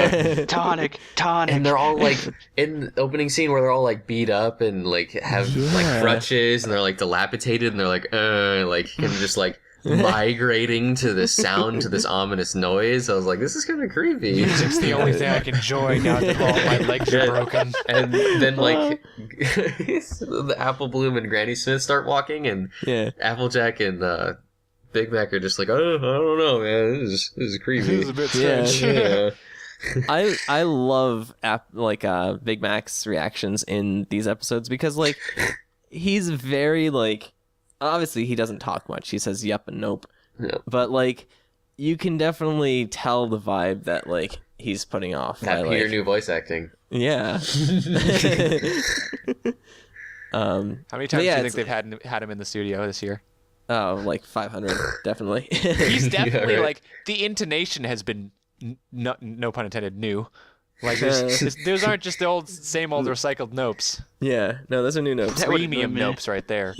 ahead. Tonic. And they're all like in the opening scene where they're all like beat up and like have like Yeah. crutches and they're like dilapidated and they're like and just like migrating to this sound, to this ominous noise. I was like, this is kind of creepy. Music's the only thing I can enjoy now that all my legs are broken. And then like the Apple Bloom and Granny Smith start walking, and Yeah. Applejack and Big Mac are just like, oh, I don't know, man. This is creepy. This is a bit Yeah. strange. Yeah. I love Big Mac's reactions in these episodes because like he's very like obviously he doesn't talk much. He says yep and nope. Yeah. But like you can definitely tell the vibe that like he's putting off. That by, Peter like, new voice acting. Yeah. How many But times do yeah, you think it's- they've had him in the studio this year? Oh, like 500 definitely. He's definitely right. like the intonation has been no pun intended new. Like those aren't just the same old recycled nopes. Yeah. No, those are new notes. That would've Premium been me. nopes right there.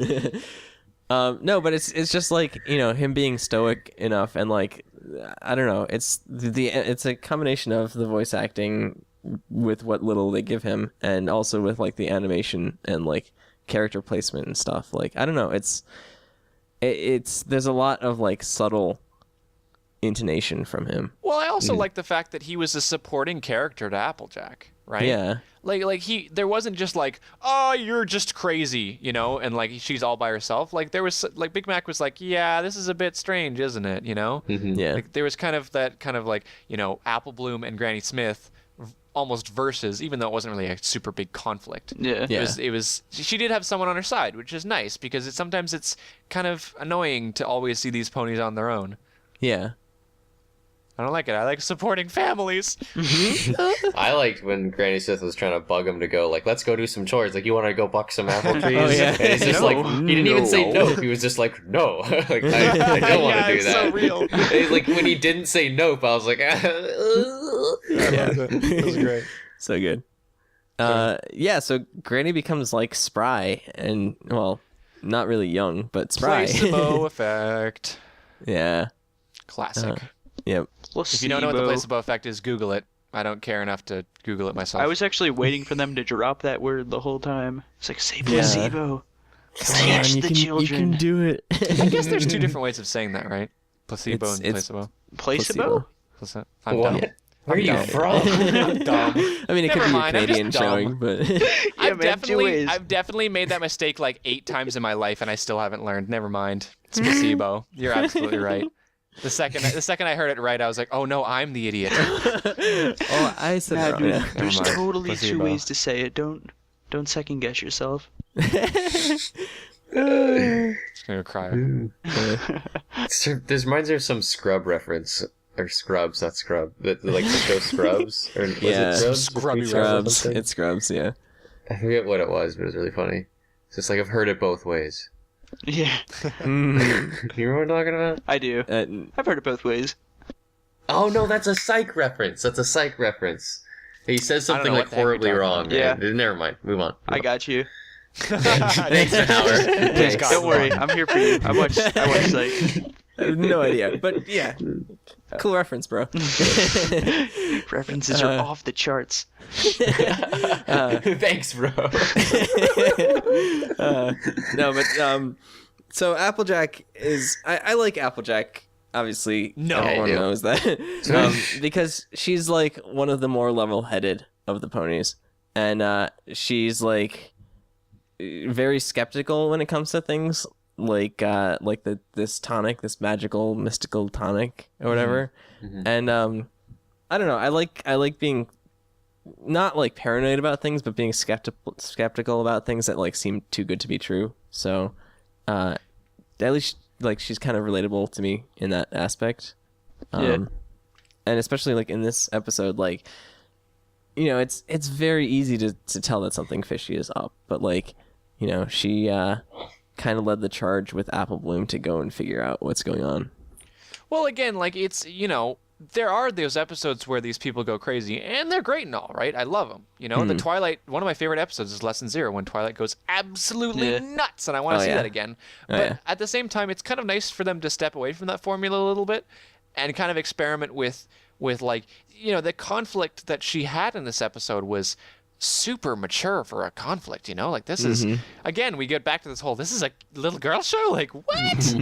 No, but it's just like him being stoic enough and like I don't know. It's it's a combination of the voice acting with what little they give him, and also with like the animation and like character placement and stuff. Like I don't know. It's there's a lot of like subtle intonation from him. Well, I also like the fact that he was a supporting character to Applejack, right? Yeah. Like there wasn't just like, oh, you're just crazy, and like she's all by herself. Like there was like Big Mac was like, yeah, this is a bit strange, isn't it? Yeah. Like there was kind of that kind of like, Apple Bloom and Granny Smith almost versus, even though it wasn't really a super big conflict. Yeah. Yeah. It was she did have someone on her side, which is nice because sometimes it's kind of annoying to always see these ponies on their own. Yeah. I don't like it. I like supporting families. I liked when Granny Smith was trying to bug him to go, like, let's go do some chores. Like, you want to go buck some apple trees? Oh, yeah. And he's just No. like, he didn't even say No. no. He was just like, no. Like, I don't want Yeah, to do it's that. so real. And like, when he didn't say nope, I was like, Yeah. That was great. So good. So Granny becomes like spry and well, not really young, but spry. Placebo effect. Yeah. Classic. Yep. If you don't know what the Placebo. placebo effect is, Google it. I don't care enough to Google it myself. I was actually waiting for them to drop that word the whole time. It's like say Yeah. placebo. Catch the children. do it. I guess there's two different ways of saying that, right? Placebo It's- and it's- Placebo? placebo. I'm dumb. what? Where are you dumb. from? I'm dumb. I mean, it Never could be mind, a I'm just Canadian dumb. showing, but Yeah, man, two ways. I've definitely made that mistake like 8 times in my life, and I still haven't learned. Never mind. It's placebo. You're absolutely right. The second I heard it right, I was like, oh no, I'm the idiot. oh, I said Nah, it wrong. dude, Yeah. there's mind. totally Placebo. two ways to say it. Don't second guess yourself. Just gonna cry. This reminds me of some Scrub reference. Or Scrubs, not Scrub. Like the show Scrubs? Or was Yeah. it Scrubs? Scrubby Scrubs. It's Scrubs. Yeah. I forget what it was, but it was really funny. It's just like, I've heard it both ways. Yeah, Mm. You remember what I'm talking about? I do. Uh, I've heard it both ways. Oh no, that's a psych reference. That's a psych reference. He says I don't something know like what the heck you're horribly talking wrong. about. Man. Never mind. Move on. I got you. Thanks, Howard. Please, Thanks. God. Don't worry, I'm here for you. I watch Psych. I have no idea, but yeah, cool reference, bro. References are off the charts. Thanks, bro. No, but so Applejack is I like Applejack. Obviously, No. everyone I do. knows that because she's like one of the more level-headed of the ponies, and she's like very skeptical when it comes to things like this tonic, this magical mystical tonic or whatever. Mhm. And I don't know. I like being not like paranoid about things, but being skeptical about things that like seem too good to be true. So at least like she's kind of relatable to me in that aspect. Yeah. And especially like in this episode, like, you know, it's very easy to tell that something fishy is up, but like, you know, she kind of led the charge with Apple Bloom to go and figure out what's going on. Well, again, like it's, you know, there are those episodes where these people go crazy, and they're great and all, right? I love them. You know, the Twilight, one of my favorite episodes is Lesson Zero, when Twilight goes absolutely Yeah. nuts, and I want to Oh, see yeah. that again. Oh, But yeah. at the same time, it's kind of nice for them to step away from that formula a little bit and kind of experiment with like, you know, the conflict that she had in this episode was super mature for a conflict, you know? Like this is, again, we get back to this whole, this is a little girl show? Like, what?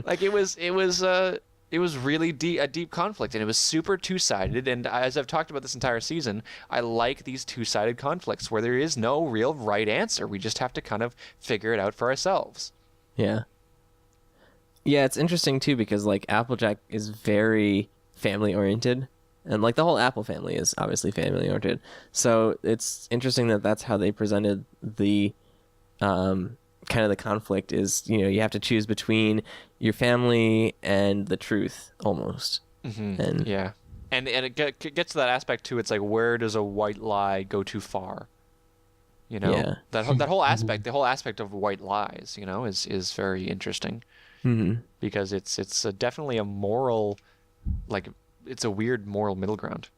Like it was really a deep conflict, and it was super two-sided. And as I've talked about this entire season, I like these two-sided conflicts where there is no real right answer. We just have to kind of figure it out for ourselves. Yeah. Yeah, it's interesting too because like Applejack is very family oriented, and like the whole Apple family is obviously family oriented. So it's interesting that that's how they presented the kind of the conflict is, you know, you have to choose between your family and the truth almost. And Yeah. And it gets to that aspect too. It's like, where does a white lie go too far? You know, Yeah. that whole aspect, the whole aspect of white lies, you know, is very interesting because it's definitely a moral, like it's a weird moral middle ground.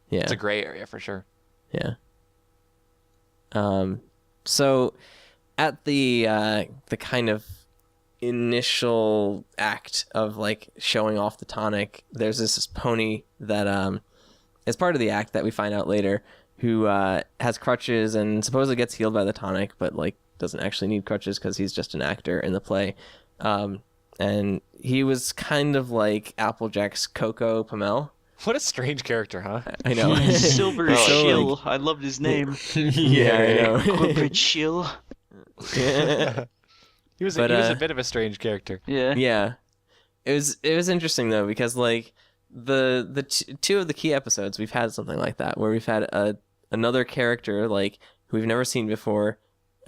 yeah. It's a gray area for sure. Yeah. So at the kind of initial act of like showing off the tonic, there's this pony that is part of the act that we find out later, who has crutches and supposedly gets healed by the tonic, but like doesn't actually need crutches because he's just an actor in the play. And he was kind of like Applejack's Coco Pamel. What a strange character, huh? I know. Silver So, like- Shill. I loved his name. Yeah, I know. Corporate Shill. He was But, a bit of a strange character. Yeah. Yeah, it was interesting though because like the two of the key episodes we've had something like that where we've had another character like who we've never seen before.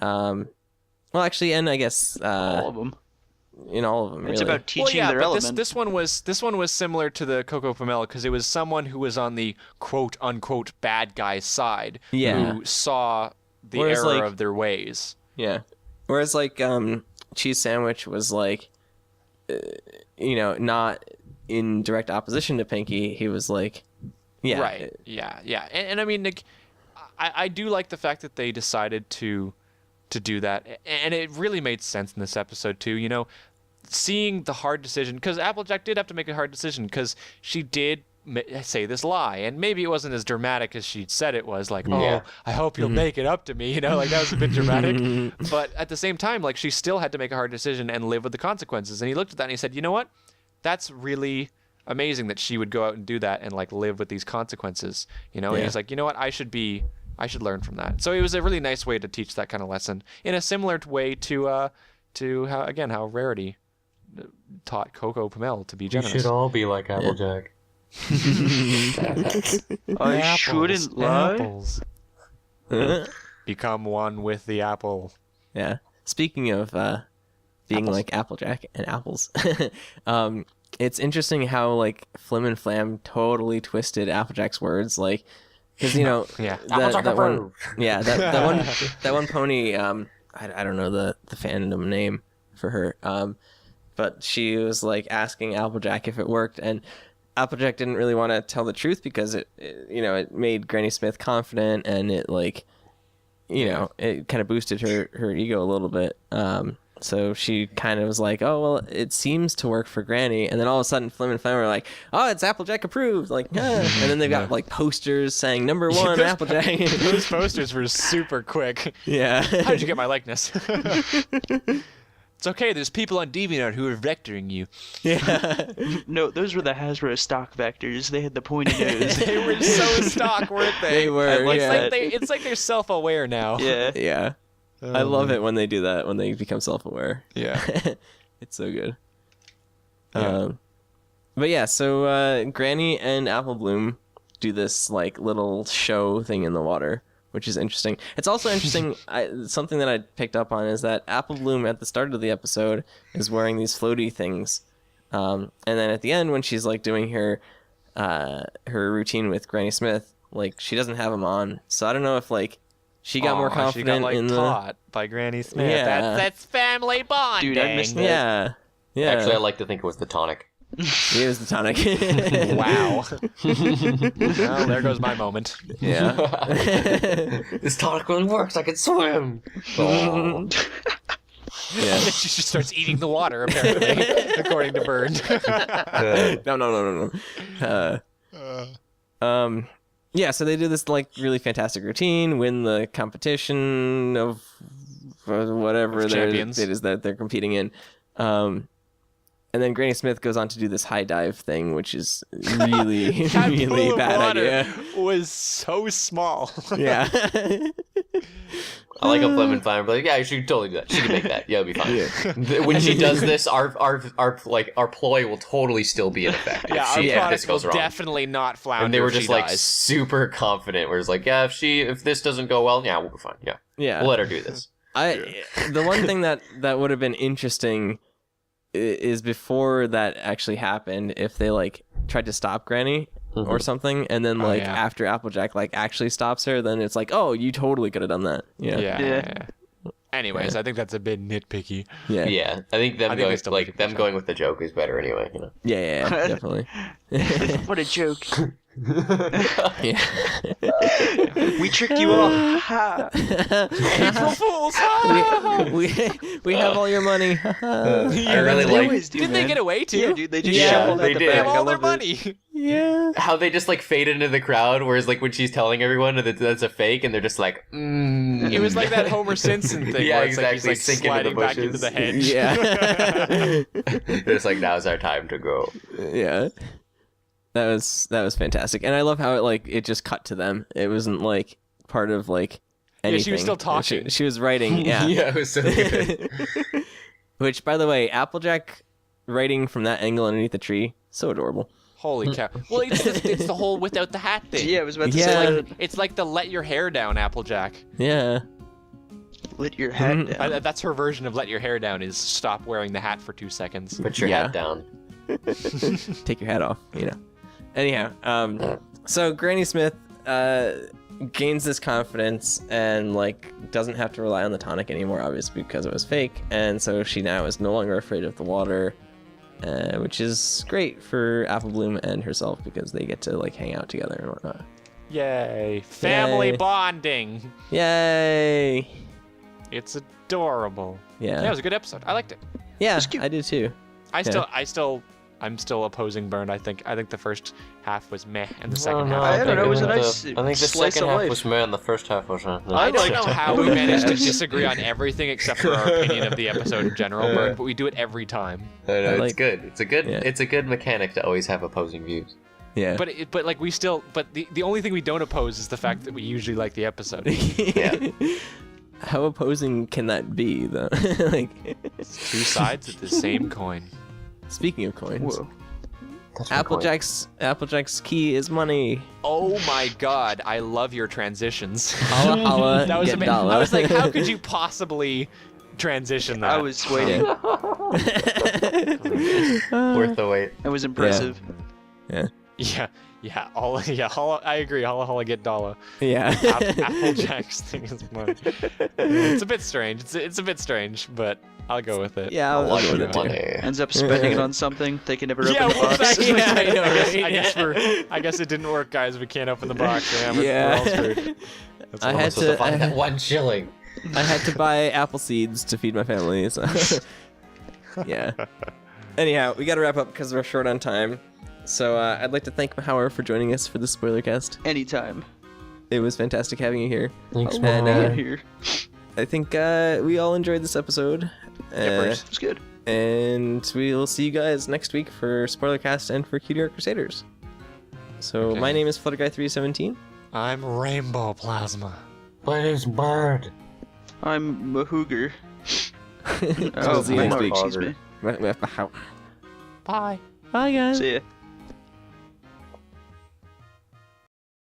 Well, actually, and I guess All of them. in all of them. It's really. about teaching their but element. this one was similar to the Coco Pamela because it was someone who was on the quote unquote bad guy side Yeah. who saw the Whereas, error like- of their ways. Yeah. Whereas like Cheese Sandwich was like, you know, not in direct opposition to Pinky. He was like, yeah, Right. Yeah. And I mean, like, I do like the fact that they decided to do that, and it really made sense in this episode too. You know, seeing the hard decision, because Applejack did have to make a hard decision because she did say this lie, and maybe it wasn't as dramatic as she said it was, like, oh, I hope you'll make it up to me, you know, like that was a bit dramatic. But at the same time, like, she still had to make a hard decision and live with the consequences. And he looked at that and he said, you know what, that's really amazing that she would go out and do that and like live with these consequences, you know. And Yeah. he's like, you know what, I should learn from that. So it was a really nice way to teach that kind of lesson in a similar way to how Rarity taught Coco Pamel to be generous. all be like Applejack. I shouldn't lie. Apples. Become one with the apple. Yeah. Speaking of being Apples. like Applejack and apples, it's interesting how like Flim and Flam totally twisted Applejack's words, like because you know Yeah. that one, yeah, that one pony. I don't know the fandom name for her. But she was like asking Applejack if it worked, and Applejack didn't really want to tell the truth because it made Granny Smith confident, and it it kind of boosted her ego a little bit. So she kind of was like, oh, well, it seems to work for Granny. And then all of a sudden, Flim and Flam are like, oh, it's Applejack approved. Like, and then they've got like posters saying number 1 Applejack. Those posters were super quick. Yeah. How did you get my likeness? It's okay, there's people on DeviantArt who are vectoring you. Yeah. No, those were the Hasbro stock vectors. They had the pointy nose. They were so stock, weren't they? They were, yeah. It's like they're self-aware now. Yeah. Yeah. I love it when they do that, when they become self-aware. Yeah. It's so good. Yeah. But yeah, so Granny and Apple Bloom do this like little show thing in the water, which is interesting. It's also interesting, something that I picked up on is that Apple Bloom at the start of the episode is wearing these floaty things. And then at the end, when she's like doing her routine with Granny Smith, like she doesn't have them on. So I don't know if like she got more confident she got, like, in the taught by Granny Smith. Yeah. That's family bonding. Dude, I missed that. Yeah. Yeah. Actually, I like to think it was the tonic. It was the tonic. Wow. Well, there goes my moment. Yeah. This tonic really works. I can swim. Oh. Yeah. She just starts eating the water, apparently, according to Bird. No. Yeah, so they do this like really fantastic routine, win the competition of whatever Of champions. it is that they're competing in. And then Granny Smith goes on to do this high dive thing, which is really, That really pool of bad water idea. was so small. Yeah. I like a Flim and Flam, but like, yeah, she can totally do that. She can make that. Yeah, it'll be fine. When she does this, our ploy will totally still be in effect. Yeah, if our this product will goes wrong. definitely not flounder. And they were if she just like dies. super confident. Where it's like, yeah, if this doesn't go well, yeah, we'll be fine. Yeah, Yeah. we'll let her do this. The one thing that would have been interesting is before that actually happened, if they like tried to stop Granny or something, and then like yeah. after Applejack like actually stops her, then it's like, oh, you totally could have done that. Yeah. Yeah. Anyways, I think that's a bit nitpicky. Yeah. Yeah, I think them I think they still make a good going with the joke is better anyway. You know. Yeah, definitely. What a joke. Yeah. We tricked you all. Ha. April Fools! we have all your money. I really They like always do, Didn't they man. get away too? Yeah, dude, they just Yeah, shoveled they out the did. They back. have I all their love it. money. Yeah. how they just like faded into the crowd, whereas like when she's telling everyone that that's a fake, and they're just like, It was like that Homer Simpson thing. Yeah, where it's exactly, Like he's like sink into the sliding back into bushes. the hedge. Yeah. they're just like, now's our time to go. Yeah. That was fantastic. And I love how it just cut to them. It wasn't like part of like anything. Yeah, she was still talking. She was writing, yeah. Yeah, it was so good. Which, by the way, Applejack writing from that angle underneath the tree, so adorable. Holy cow. Well, it's the whole without the hat thing. Yeah, I was about to Yeah. say, It's like the let your hair down Applejack. Yeah. let your hat down. That's her version of let your hair down is stop wearing the hat for 2 seconds. Put your Yeah. hat down. Take your hat off, you know. Anyhow, so Granny Smith gains this confidence and like doesn't have to rely on the tonic anymore, obviously because it was fake, and so she now is no longer afraid of the water, which is great for Apple Bloom and herself because they get to like hang out together and whatnot. Yay. Family Yay. bonding. Yay! It's adorable. Yeah, That was a good episode. I liked it. yeah, cute. I did too. I'm still opposing Burn. I think the first half was meh, and the second half. I don't know, it was a the- nice I think the slice second of half life. was meh, and the first half was. I don't know how we managed to disagree on everything except for our opinion of the episode in general, Burn, but we do it every time. I know, it's like- good. It's a good. Yeah. It's a good mechanic to always have opposing views. Yeah, But the only thing we don't oppose is the fact that we usually like the episode. Yeah. How opposing can that be, though? Like, It's two sides of the same coin. speaking of coins, Whoa. That's my point. Applejack's key is money. Oh my god, I love your transitions. Holla holla, That was get amazing. dollar. I was like, how could you possibly transition that? I was waiting. Worth the wait. It was impressive. Yeah, Yeah, I agree. Holla holla get dollar. Yeah. Applejack's thing is money. It's a bit strange. It's a bit strange, but I'll go with it. Yeah, I'll go with it too. money. Ends up spending it on something. They can never open Yeah, the well, box. exactly. Yeah, I know, I guess it didn't work, guys. We can't open the box. We're Yeah. all screwed. That's I all. had Supposed to find to. that 1 shilling. I had to buy apple seeds to feed my family. So. Yeah. Anyhow, we got to wrap up because we're short on time. So I'd like to thank Mahauer for joining us for the spoilercast. Anytime. It was fantastic having you here. Thanks, And, man. Here. I think we all enjoyed this episode. It's good. And we'll see you guys next week for Spoilercast and for Cutie Art Crusaders. So Okay. my name is Flutterguy317. I'm Rainbow Plasma. Where's Bird? I'm Mahooger. We'll see you next Mahooger, week. excuse me. Bye, guys. See ya.